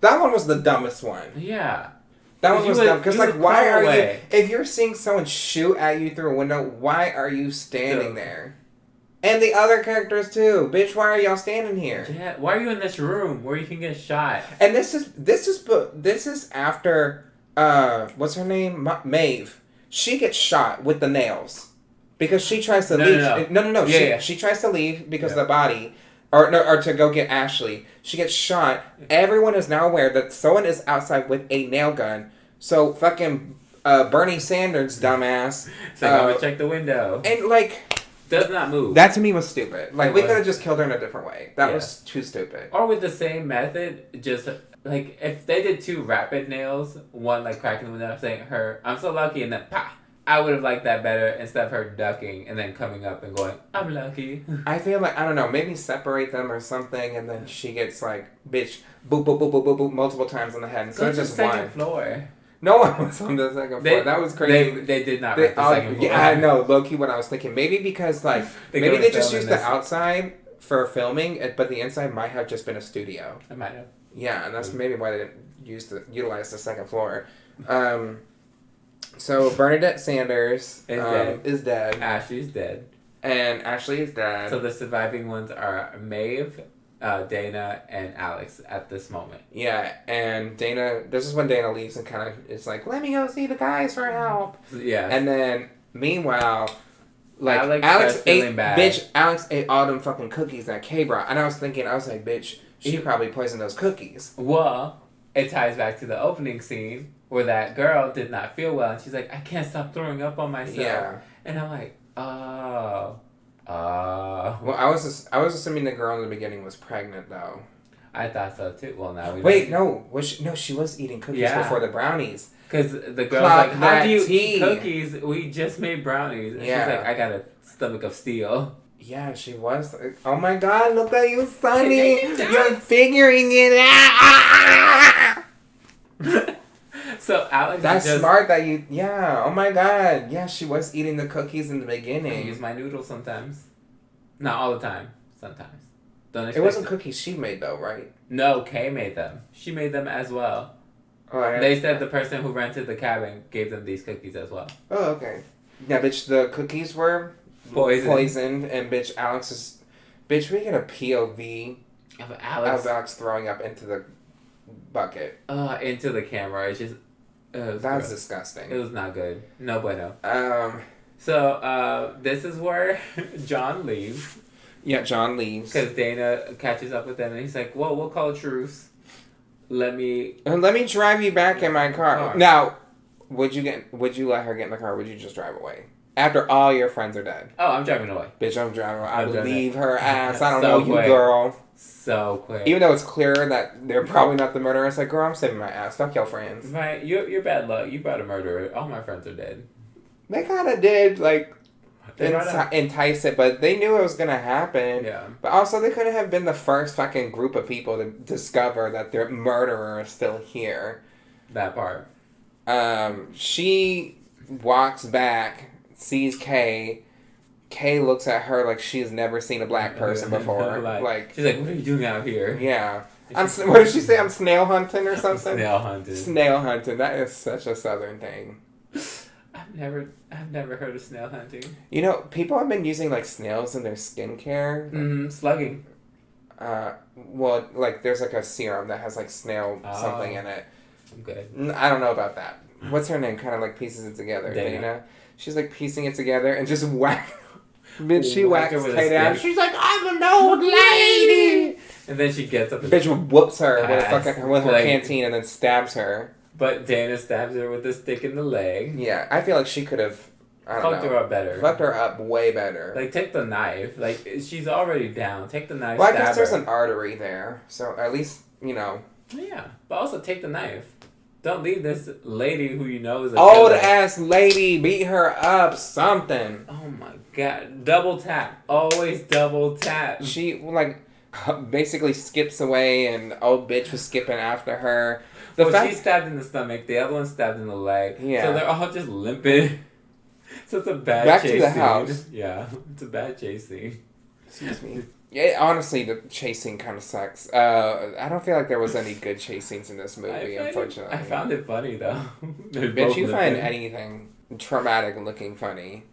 that one was the dumbest one. Yeah. That one was dumb. Because, like, why are you... If you're seeing someone shoot at you through a window, why are you standing there? And the other characters, too. Bitch, why are y'all standing here? Yeah, why are you in this room where you can get shot? And this is after... what's her name? Maeve. She gets shot with the nails. Because she tries to leave. No. She tries to leave because of the body. Or to go get Ashley. She gets shot. Everyone is now aware that someone is outside with a nail gun. So fucking Bernie Sanders, dumbass. So I'm gonna check the window. And like... Does not move. That to me was stupid. Like, we could have just killed her in a different way. That was too stupid. Or with the same method, just... Like, if they did two rapid nails, one like cracking the window saying, I'm so lucky, and then, I would have liked that better instead of her ducking and then coming up and going, I'm lucky. I feel like, I don't know, maybe separate them or something, and then she gets like, bitch, boop, boop, boop, boop, boop, boop, multiple times on the head. Instead of just one. Second floor. No one was on the second floor. That was crazy. They did not rent the second floor. Yeah, I know, low-key what I was thinking. Maybe because, like, maybe they just used the outside for filming, but the inside might have just been a studio. It might have. Yeah, and that's maybe why they didn't utilize the second floor. So Bernadette Sanders is dead. Ashley's dead. And Ashley is dead. So the surviving ones are Maeve, Dana, and Alex at this moment. Yeah, and Dana, this is when Dana leaves and kind of is like, let me go see the guys for help. Yeah. And then, meanwhile, like, Alex Alex ate all them fucking cookies that Kay brought. And I was like, bitch, she probably poisoned those cookies. Well, it ties back to the opening scene where that girl did not feel well. And she's like, I can't stop throwing up on myself. Yeah. And I'm like, oh. Well, I was assuming the girl in the beginning was pregnant, though. I thought so, too. Well, now we Wait, no. She was eating cookies before the brownies. Because the girl's like, how do you eat cookies? We just made brownies. And she's like, I got a stomach of steel. Yeah, she was. Oh my God, look at you, Sunny. You're figuring it out. So Alex That's smart that you... Yeah, oh my God. Yeah, she was eating the cookies in the beginning. I use my noodles sometimes. Not all the time. Sometimes. It wasn't cookies she made, though, right? No, Kay made them. She made them as well. Oh, they said the person who rented the cabin gave them these cookies as well. Oh, okay. Yeah, bitch, the cookies were poisoned, and bitch, Alex is... Bitch, we get a POV of Alex throwing up into the bucket. Into the camera. It's just... That's disgusting. It was not good. No bueno. So, this is where John leaves. Yeah, John leaves. Because Dana catches up with them, and he's like, well, we'll call truce. Let me drive you back in my car. Now, would you let her get in the car, or would you just drive away? After all your friends are dead. Oh, I'm driving away. Bitch, I'm driving away. I would leave her ass. I don't know you, girl. So quick. Even though it's clear that they're probably not the murderer, it's like, girl, I'm saving my ass. Fuck your friends. Right, you're bad luck. You brought a murderer. All my friends are dead. They kind of did, like, entice it, but they knew it was going to happen. Yeah. But also, they couldn't have been the first fucking group of people to discover that their murderer is still here. That part. She walks back, sees Kay. Kay looks at her like she's never seen a black person before. like she's like, what are you doing out here? Yeah. What did she say? I'm snail hunting or something? Snail hunting. Snail hunting. That is such a southern thing. I've never heard of snail hunting. You know, people have been using like snails in their skincare. Slugging. Well, like there's like a serum that has like snail something in it. I'm good. I don't know about that. What's her name? Kind of like pieces it together. Dana. She's like piecing it together and just whack. Bitch, she whacks Kay down. She's like, I'm an old lady. And then she gets up and bitch whoops her with her canteen and then stabs her. But Dana stabs her with a stick in the leg. Yeah, I feel like she could have fucked her up better. Fucked her up way better. Like, take the knife. Like, she's already down. Take the knife. Well, I guess there's an artery there, so at least, you know. Yeah, but also take the knife. Don't leave this lady who you know is a old killer. ass lady. Beat her up. Something. Oh my God. Double tap. Always double tap. She, like, basically skips away and old bitch was skipping after her. She's stabbed in the stomach. The other one's stabbed in the leg. Yeah. So they're all just limping. So it's a bad Back chase to the scene. house. Yeah. It's a bad chase scene. Excuse me. Yeah, honestly, the chasing kind of sucks. I don't feel like there was any good chase scenes in this movie, unfortunately. I found it funny, though. Bitch, you find anything traumatic looking funny.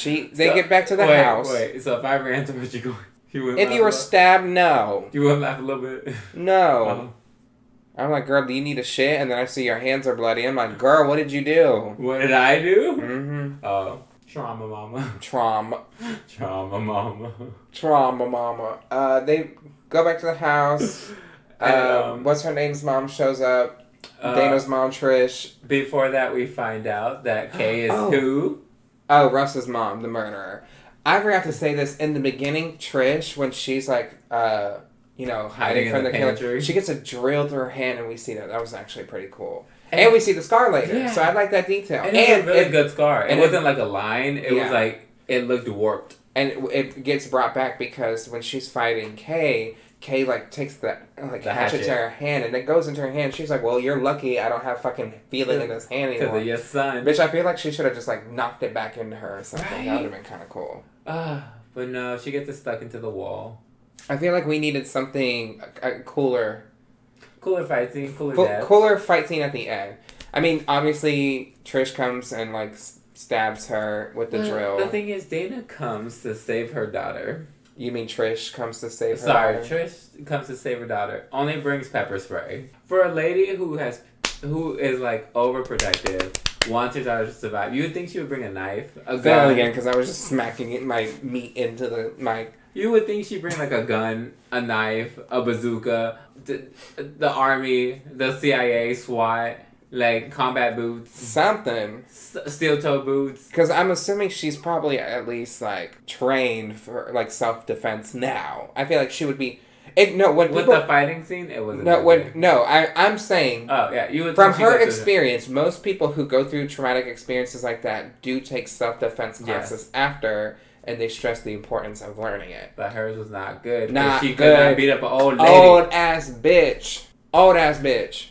They get back to the house. Wait, so if I ran towards you, if you were stabbed, no. You wouldn't laugh a little bit? No. I'm like, girl, do you need a shit? And then I see your hands are bloody. I'm like, girl, what did you do? What did I do? Mm-hmm. Oh. Trauma mama. Trauma mama. They go back to the house. What's her name's mom shows up. Dana's mom, Trish. Before that, we find out that Kay is who? Oh, Russ's mom, the murderer. I forgot to say this in the beginning. Trish, when she's like, you know, hiding from the killer. pantry. She gets a drill through her hand, and we see that. That was actually pretty cool. And we see the scar later, Yeah. so I like that detail. And it's a really good scar. It and wasn't like a line. It was like, it looked warped. And it gets brought back because when she's fighting Kay, like takes the hatchet to her hand, and it goes into her hand. She's like, "Well, you're lucky. I don't have fucking feeling in this hand anymore." Because of your son. Bitch, I feel like she should have just like knocked it back into her or something. Right? That would have been kind of cool. But no, she gets it stuck into the wall. I feel like we needed something cooler. Cooler fight scene. Cooler fight scene at the end. I mean, obviously Trish comes and like stabs her with the drill. The thing is, Dana comes to save her daughter. You mean Trish comes to save her daughter? daughter? Trish comes to save her daughter. Only brings pepper spray. For a lady who is like overprotective, wants her daughter to survive, you would think she would bring a knife, a gun. Again, because I was just smacking my meat into the mic. You would think she'd bring like a gun, a knife, a bazooka, the army, the CIA, SWAT, like combat boots. Something. Steel toe boots. Because I'm assuming she's probably at least like trained for like self-defense now. I feel like she would be... With the fighting scene, it wasn't. I'm saying. Oh yeah, you would. From her experience, most people who go through traumatic experiences like that do take self-defense classes after, and they stress the importance of learning it. But hers was not good. She could not beat up an old lady. Old ass bitch.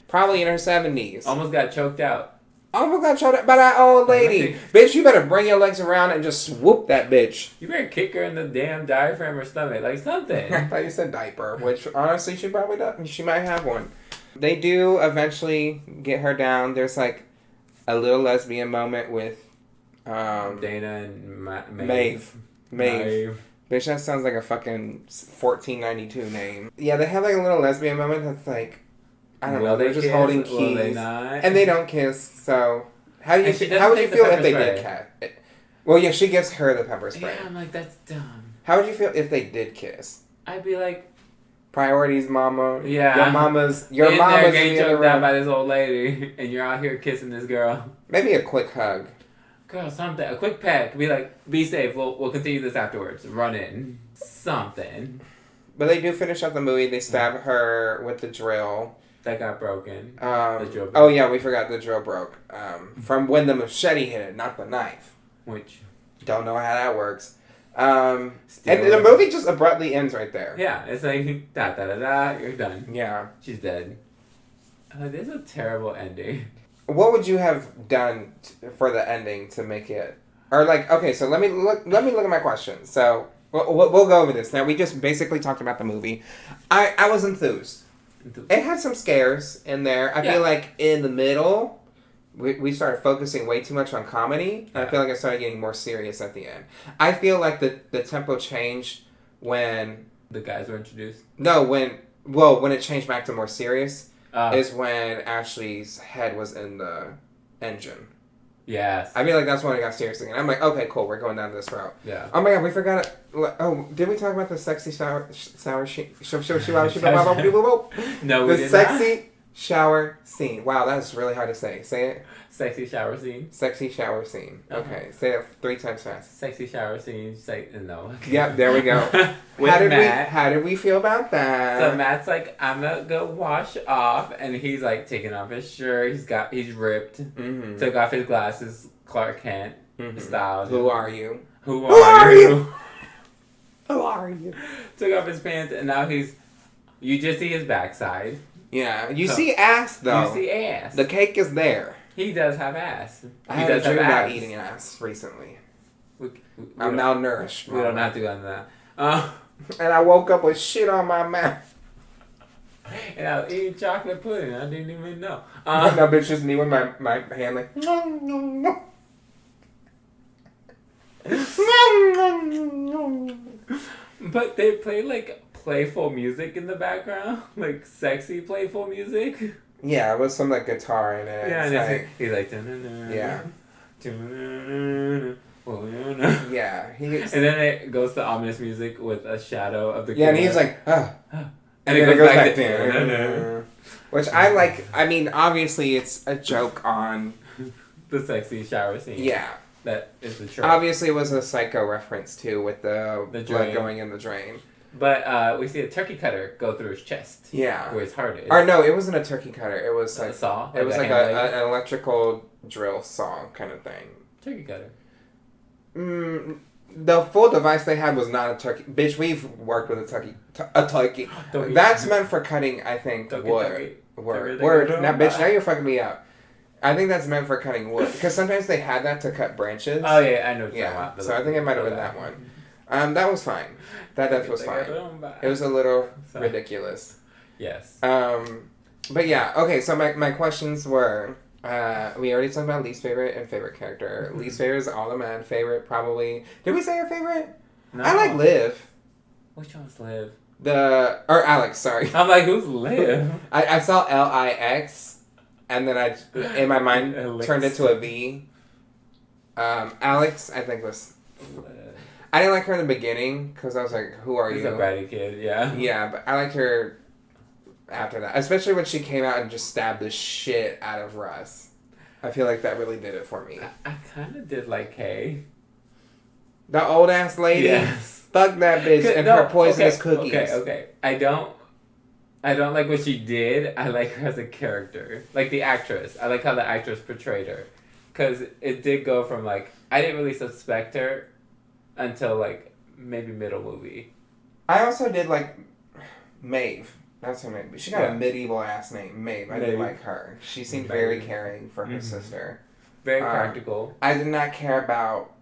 Probably in her 70s. Almost got choked out. Almost got choked out by that old lady. Bitch, you better bring your legs around and just swoop that bitch. You better kick her in the damn diaphragm or stomach, like something. I thought you said diaper, which honestly she probably does. She might have one. They do eventually get her down. There's like a little lesbian moment with Dana and Maeve. Bitch, that sounds like a fucking 1492 name. Yeah, they have like a little lesbian moment that's like, I don't know, they're just holding keys. Will they not? And they don't kiss, so how would you feel if they did kiss? Well, yeah, she gives her the pepper spray. Yeah, I'm like, that's dumb. How would you feel if they did kiss? I'd be like, priorities, mama. Yeah. Your mama's getting choked out by this old lady, and you're out here kissing this girl. Maybe a quick hug. Girl, something. A quick peck. Be like, be safe. We'll continue this afterwards. Run in. Something. But they do finish up the movie. They stab her with the drill. That got broken. The drill broke. Oh yeah, we forgot the drill broke. From when the machete hit it, not the knife. Which don't know how that works. And the movie just abruptly ends right there. Yeah, it's like da da da da. You're done. Yeah, she's dead. This is a terrible ending. What would you have done for the ending to make it, or like? Okay, so let me look at my question. So we'll go over this. Now we just basically talked about the movie. I was enthused. It had some scares in there. I feel like in the middle, we started focusing way too much on comedy. And I feel like it started getting more serious at the end. I feel like the tempo changed when the guys were introduced. No, when it changed back to more serious is when Ashley's head was in the engine. Yes. I feel like that's when it got serious again. I'm like, okay, cool, we're going down this route. Yeah. Oh my god, we forgot it. Oh, did we talk about the sexy shower No, we the did sexy not. shower scene. Wow, that's really hard to say. Say it. Sexy shower scene. Sexy shower scene. Okay, say it 3 times fast. Sexy shower scene. Say no. Yep, there we go. How did we feel about that? So Matt's like, I'm gonna go wash off, and he's like taking off his shirt. He's ripped. Mm-hmm. Took off his glasses. Clark Kent style. Who are you? Who are you? Who are you? Took off his pants, and now you just see his backside. Yeah, you see ass though. You see ass. The cake is there. He does have ass. I had a dream about eating ass recently. I'm malnourished. We don't have to go into that. And I woke up with shit on my mouth. And I was eating chocolate pudding. I didn't even know. No, bitch, just me with my hand like. No. But they play like playful music in the background, like sexy playful music. Yeah, with some like guitar in it. Yeah, and like, he's like, yeah. Yeah, and then it goes to ominous music with a shadow of the killer. And he's like, and then it goes back to which I like. I mean, obviously it's a joke on the sexy shower scene. Yeah, that is the trope. Obviously, it was a Psycho reference too, with the blood going in the drain. But we see a turkey cutter go through his chest. Yeah. Where his heart is. Or no, it wasn't a turkey cutter. It was like a saw. It was like an electrical drill saw kind of thing. Turkey cutter. The full device they had was not a turkey. Bitch, we've worked with a turkey. That's meant for cutting, I think, wood. Word. Now, bitch, now you're fucking me up. I think that's meant for cutting wood. Because sometimes they had that to cut branches. Oh, yeah, I know what you're Yeah, talking so I think it might have been that one. That was fine. That death was fine. It was a little ridiculous. Yes. But yeah, okay, so my questions were... we already talked about least favorite and favorite character. Least favorite is All the Man. Favorite, probably... Did we say your favorite? No. I like Liv. Which one's Liv? Or Alex, sorry. I'm like, who's Liv? I saw Lix, and then in my mind, turned it to a V. Alex, I think was... I didn't like her in the beginning, because I was like, who are you? She's a bratty kid, yeah. Yeah, but I liked her after that. Especially when she came out and just stabbed the shit out of Russ. I feel like that really did it for me. I kind of did like Kay. The old ass lady? Yes. Fuck that bitch and her poisonous cookies. Okay. I don't like what she did. I like her as a character. Like the actress. I like how the actress portrayed her. Because it did go from like... I didn't really suspect her until like maybe middle movie. I also did like Maeve. That's her name. She got a medieval ass name, Maeve. I did like her. She seemed very caring for her sister. Very practical. I did not care about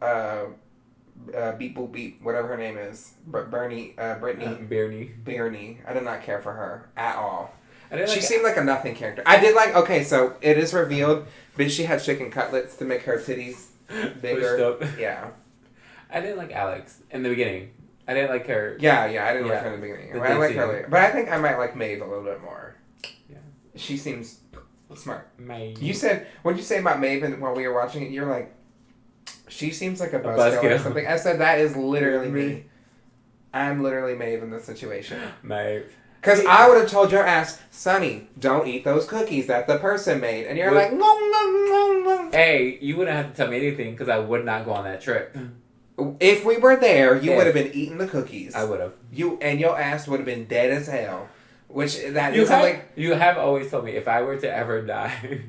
Beep Boop Beep, whatever her name is. Brittany. Bernie. I did not care for her at all. She seemed like a nothing character. I did like, okay, so it is revealed, but she had chicken cutlets to make her titties bigger. Yeah. I didn't like Alex in the beginning. I didn't like her. Yeah, I didn't like her in the beginning. I like her later. But I think I might like Maeve a little bit more. Yeah. She seems smart. Maeve. You said, what did you say about Maeve while we were watching it? You're like, she seems like a buzzkill or something. I said, that is literally me. I'm literally Maeve in this situation. Maeve. Because I would have told your ass, Sunny, don't eat those cookies that the person made. And you're like, no. Hey, you wouldn't have to tell me anything because I would not go on that trip. If we were there, you would have been eating the cookies. I would have. And your ass would have been dead as hell. Which you have always told me if I were to ever die,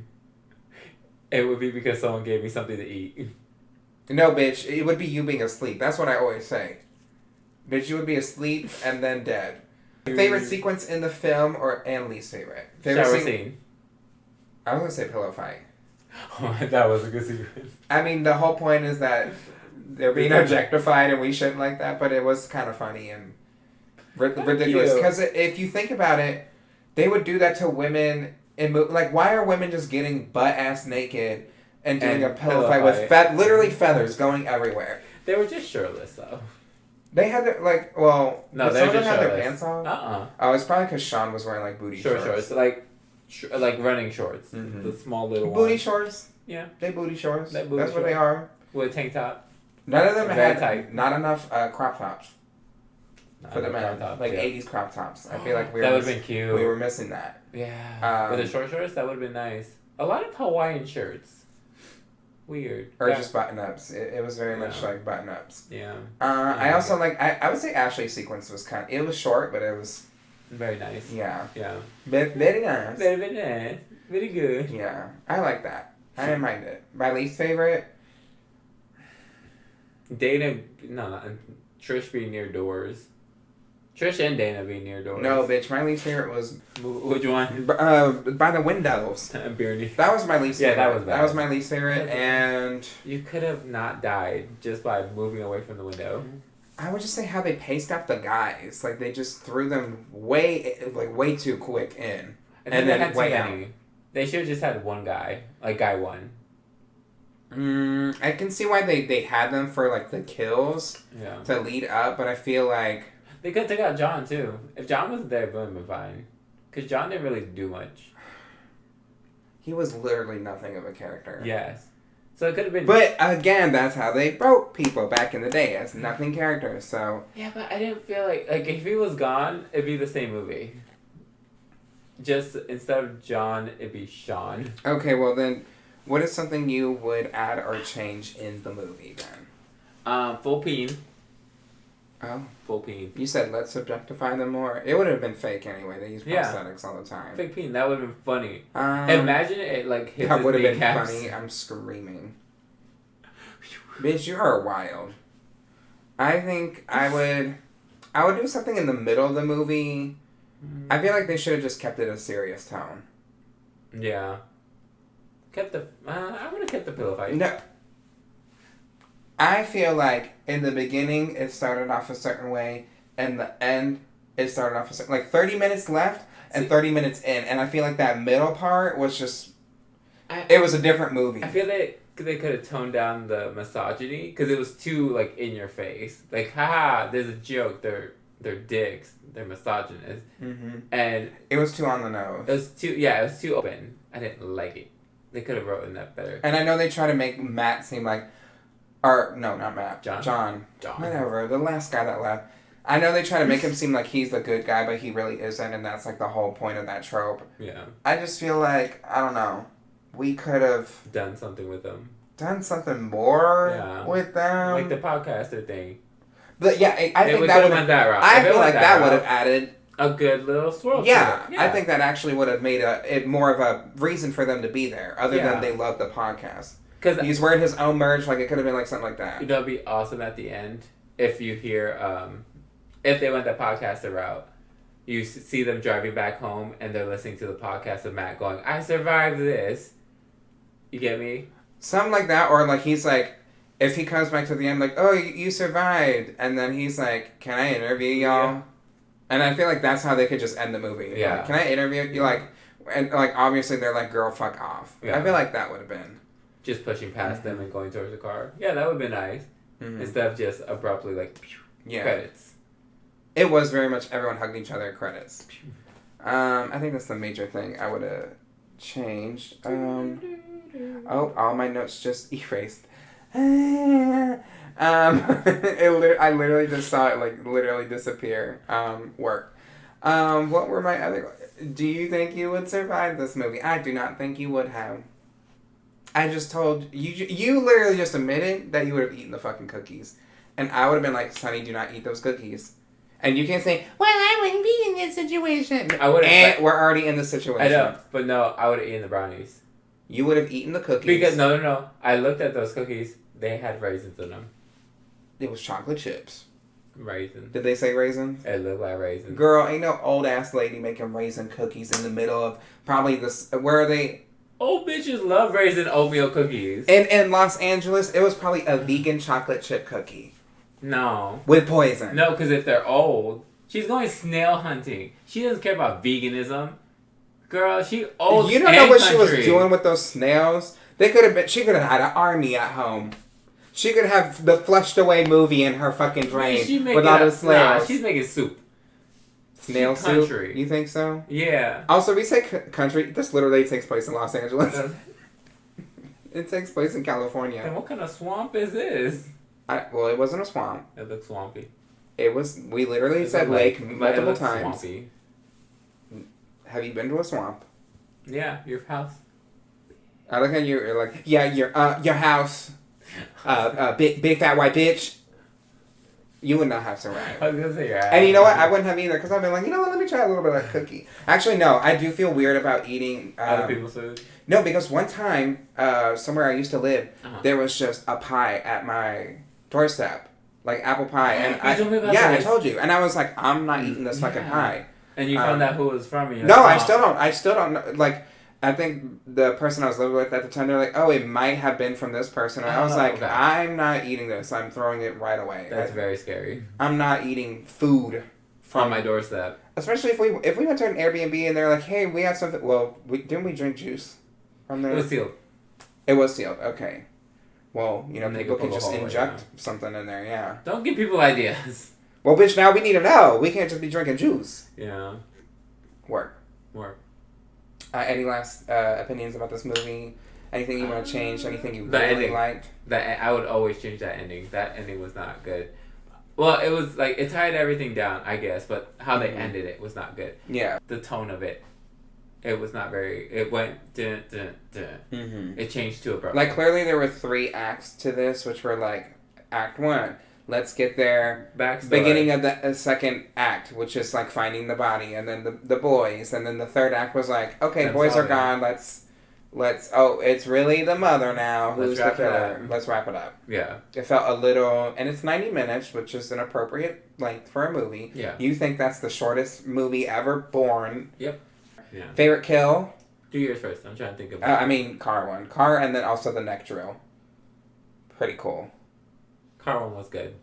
it would be because someone gave me something to eat. No, bitch. It would be you being asleep. That's what I always say. Bitch, you would be asleep and then dead. Favorite sequence in the film and least favorite? Shower scene. I was going to say pillow fight. That was a good sequence. I mean, the whole point is that they're being objectified and we shouldn't like that, but it was kind of funny and ridiculous. Because if you think about it, they would do that to women in like, why are women just getting butt-ass naked and doing a pillow fight with literally feathers going everywhere? They were just shirtless, though. They had their, like, well... No, they just had their pants on? Oh, it's probably because Sean was wearing, like, booty shorts. Like running shorts. Mm-hmm. The small little booty ones. Shorts? Yeah. They booty shorts. That's what they are. With a tank top. None of them had not enough crop tops for the men. Like 80s crop tops. I feel like that would have been cute. We were missing that. Yeah. With the short shorts, that would have been nice. A lot of Hawaiian shirts. Weird. Or just button-ups. It was very much like button-ups. Yeah. I also like... I would say Ashley's sequence was kind of... It was short, but it was... Very nice. Yeah. Yeah. Very nice. Very nice. Very good. Yeah. I like that. I didn't mind it. My least favorite... Dana... No, Trish being near doors. Trish and Dana being near doors. No, bitch. My least favorite was... Which one? By the windows. Bernie. That was my least favorite. Yeah, that was bad. That was my least favorite, and... You could have not died just by moving away from the window. I would just say how they paced out the guys. Like, they just threw them way too quick in. And then way out. They should have just had one guy. Like, guy one. I can see why they had them for, like, the kills. Yeah. To lead up, but I feel like... They could take out John, too. If John wasn't there, it would have been fine. Because John didn't really do much. He was literally nothing of a character. Yes. So it could have been... But, again, that's how they wrote people back in the day, as nothing characters, so... Yeah, but I didn't feel like if he was gone, it'd be the same movie. Just, instead of John, it'd be Sean. Okay, well then, what is something you would add or change in the movie, then? Full peen. Oh. Full peen. You said let's objectify them more. It would have been fake anyway. They use prosthetics all the time. Fake peen. That would have been funny. Imagine it like hits that his would have been kneecaps. funny. I'm screaming. Bitch, you are wild. I think I would do something in the middle of the movie. I feel like they should have just kept it a serious tone. Yeah. I would have kept the pillow fight. No. I feel like in the beginning it started off a certain way, and the end it started off a certain, like 30 minutes left and 30 minutes in, and I feel like that middle part was just it was a different movie. I feel like they could have toned down the misogyny because it was too like in your face. Like, haha, there's a joke. They're dicks. They're misogynist. Mm-hmm. And it was too on the nose. It was too open. I didn't like it. They could have written that better. And I know they try to make Matt seem like, or no, not Matt. John. Whatever. The last guy that left. I know they try to make him seem like he's the good guy, but he really isn't, and that's like the whole point of that trope. Yeah. I just feel like, I don't know, we could have done something with them. Done something more with them. Like the podcaster thing. But yeah, I think that would have that route. I feel like that would have added a good little swirl. Yeah, I think that actually would have made it more of a reason for them to be there, other than they love the podcast. Because he's wearing his own merch, like it could have been like something like that. That'd be awesome at the end if you hear, if they went the podcaster route, you see them driving back home and they're listening to the podcast of Matt going, "I survived this." You get me? Something like that, or like he's like, if he comes back to the end, like, "Oh, you survived," and then he's like, "Can I interview y'all?" Yeah. And I feel like that's how they could just end the movie. Yeah. Like, can I interview you? Like, and like obviously they're like, "Girl, fuck off." Yeah. I feel like that would have been just pushing past them and going towards the car. Yeah, that would have been nice. Instead of just abruptly like credits. It was very much everyone hugged each other. Credits. I think that's the major thing I would have changed. All my notes just erased. I literally just saw it like literally disappear. Work. What were my other? Do you think you would survive this movie? I do not think you would have. I just told you. You literally just admitted that you would have eaten the fucking cookies, and I would have been like, "Sunny, do not eat those cookies." And you can't say, "Well, I wouldn't be in this situation." I would have. And we're already in the situation. I know, but no, I would have eaten the brownies. You would have eaten the cookies. Because no. I looked at those cookies. They had raisins in them. It was chocolate chips. Raisins. Did they say raisins? It looked like raisins. Girl, ain't no old ass lady making raisin cookies in the middle of probably this. Where are they? Old bitches love raisin oatmeal cookies. In Los Angeles, it was probably a vegan chocolate chip cookie. No. With poison. No, because if they're old, she's going snail hunting. She doesn't care about veganism. Girl, she old. You don't know what she was doing with those snails? They could have been. She could have had an army at home. She could have the Flushed Away movie in her fucking drain with all the snails. Nah, she's making soup. Snail soup? You think so? Yeah. Also, we say country. This literally takes place in Los Angeles. It takes place in California. And what kind of swamp is this? Well, it wasn't a swamp. It looks swampy. It was. We literally said lake multiple times. Swampy. Have you been to a swamp? Yeah, your house. I look at you. You're like, yeah, your house. Big fat white bitch. You would not have survived. I was gonna say your house. And you know what? I wouldn't have either because I've been like, you know what? Let me try a little bit of cookie. Actually, no. I do feel weird about eating other people's food. No, because one time, somewhere I used to live, there was just a pie at my doorstep, like apple pie, and I told you, and I was like, I'm not eating this fucking pie. And you found out who it was from? No, I still don't. I still don't know. Like, I think the person I was living with at the time, they're like, oh, it might have been from this person. And I was like, I'm not eating this. I'm throwing it right away. That's very scary. I'm not eating food from my doorstep. Especially if we went to an Airbnb and they're like, hey, we had something. Well, didn't we drink juice from there? It was sealed. It was sealed. Okay. Well, you know, people can just inject something in there. Yeah. Don't give people ideas. Well, bitch, now we need to know. We can't just be drinking juice. Yeah. Work. Any last opinions about this movie? Anything you want to change? Anything you really liked? I would always change that ending. That ending was not good. Well, it was like, it tied everything down, I guess, but how they ended it was not good. Yeah. The tone of it. It was not very... It went... Dun, dun, dun. Mm-hmm. It changed to a... Like, clearly there were 3 acts to this, which were like, Act 1, Let's get their Backstory. beginning of the second act, which is like finding the body, and then the boys, and then the third act was like, okay, Them boys are solving. gone. Let's. Oh, it's really the mother now. Let's Who's the wrap it killer? up. Let's wrap it up. Yeah. It felt a little, and it's 90 minutes, which is an appropriate length for a movie. Yeah. You think that's the shortest movie ever born? Yep. Yeah. Favorite kill? Do yours first. I'm trying to think of. Car one. Car, and then also the neck drill. Pretty cool. Car one was good.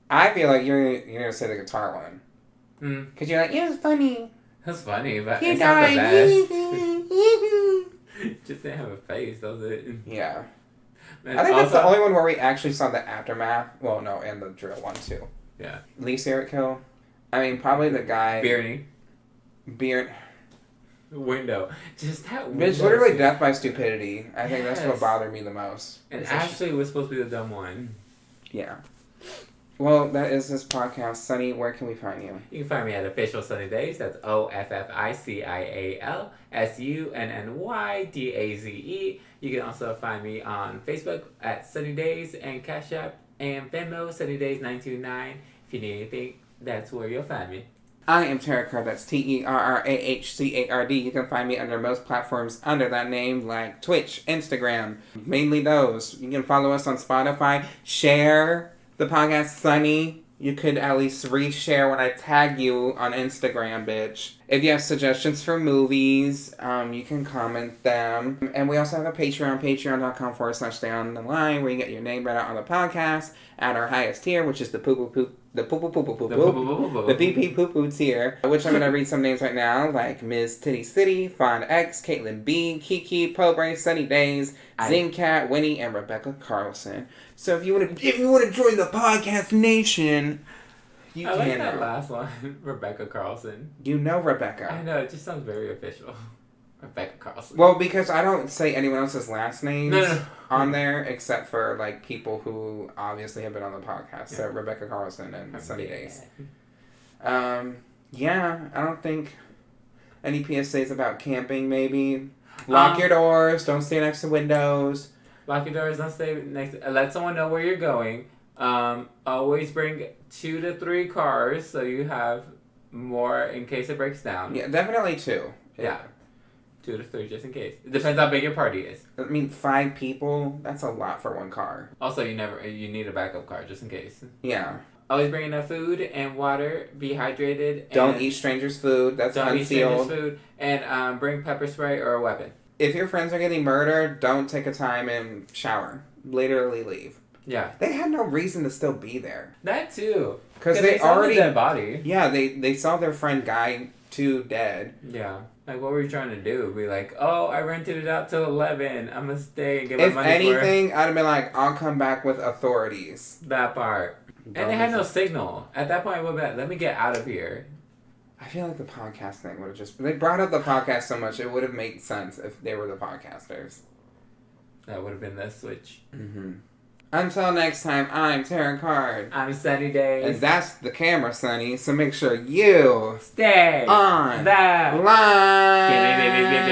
I feel like you're gonna say the guitar one. Cause you're like, it was funny. That's funny, but He it's not the died. best. Just didn't have a face. That was it. Yeah. And I think that's the also- only one where we actually saw the aftermath. Well, no, and the drill one too. Yeah. Least favorite kill? I mean, probably the guy. Beardy. Beard. Window. Just that window. It's literally death by stupidity. I think that's what Yes. bothered me the most. And It's just- Ashley was supposed to be the dumb one. Yeah. Well, that is this podcast. Sunny, where can we find you? You can find me at Official Sunny Days. That's OFFICIALSUNNYDAZE. You can also find me on Facebook at Sunny Days and Cash App and Venmo SunnyDays929. If you need anything, that's where you'll find me. I am Terrah Card. That's TerrahCard. You can find me under most platforms under that name, like Twitch, Instagram, mainly those. You can follow us on Spotify. Share the podcast, Sunny. You could at least reshare when I tag you on Instagram, bitch. If you have suggestions for movies, you can comment them. And we also have a Patreon, patreon.com/stay on the line, where you get your name read out on the podcast at our highest tier, which is the the PP poo poo tier, which I'm gonna read some names right now, like Ms. Titty City, Fawn X, Caitlin B, Kiki, Pobre, Sunny Days, Zingcat, Winnie, and Rebecca Carlson. So if you wanna join the podcast nation, you I can. like that last one, Rebecca Carlson. You know Rebecca. I know, it just sounds very official. Rebecca Carlson. Well, because I don't say anyone else's last names No. on there except for like people who obviously have been on the podcast. So Rebecca Carlson and Sunny Days. Yeah, I don't think any PSAs about camping. Maybe lock your doors. Don't stay next to windows. Lock your doors. Don't stay next. Let someone know where you're going. Always bring 2 to 3 cars so you have more in case it breaks down. Yeah, definitely 2. Yeah. 2 to 3 just in case. It depends how big your party is. I mean, 5 people. That's a lot for one car. Also, you need a backup car just in case. Yeah. Always bring enough food and water. Be hydrated. Don't eat strangers' food. That's Don't eat unsealed. strangers' food. And bring pepper spray or a weapon. If your friends are getting murdered, don't take a time and shower. Literally leave. Yeah. They had no reason to still be there. That too. Because they saw already... the dead body. Yeah, they saw their friend Guy 2 dead. Yeah. Like, what were you trying to do? Be like, oh, I rented it out till 11. I'm gonna stay and get my If money anything, I'd have been like, I'll come back with authorities. that part. And they had no signal. At that point, I would be like, let me get out of here. I feel like the podcast thing would have just... They brought up the podcast so much, it would have made sense if they were the podcasters. That would have been the switch. Mm-hmm. Until next time, I'm Terrah Card. I'm Sunny Days. And that's the camera, Sunny, so make sure you stay on the line.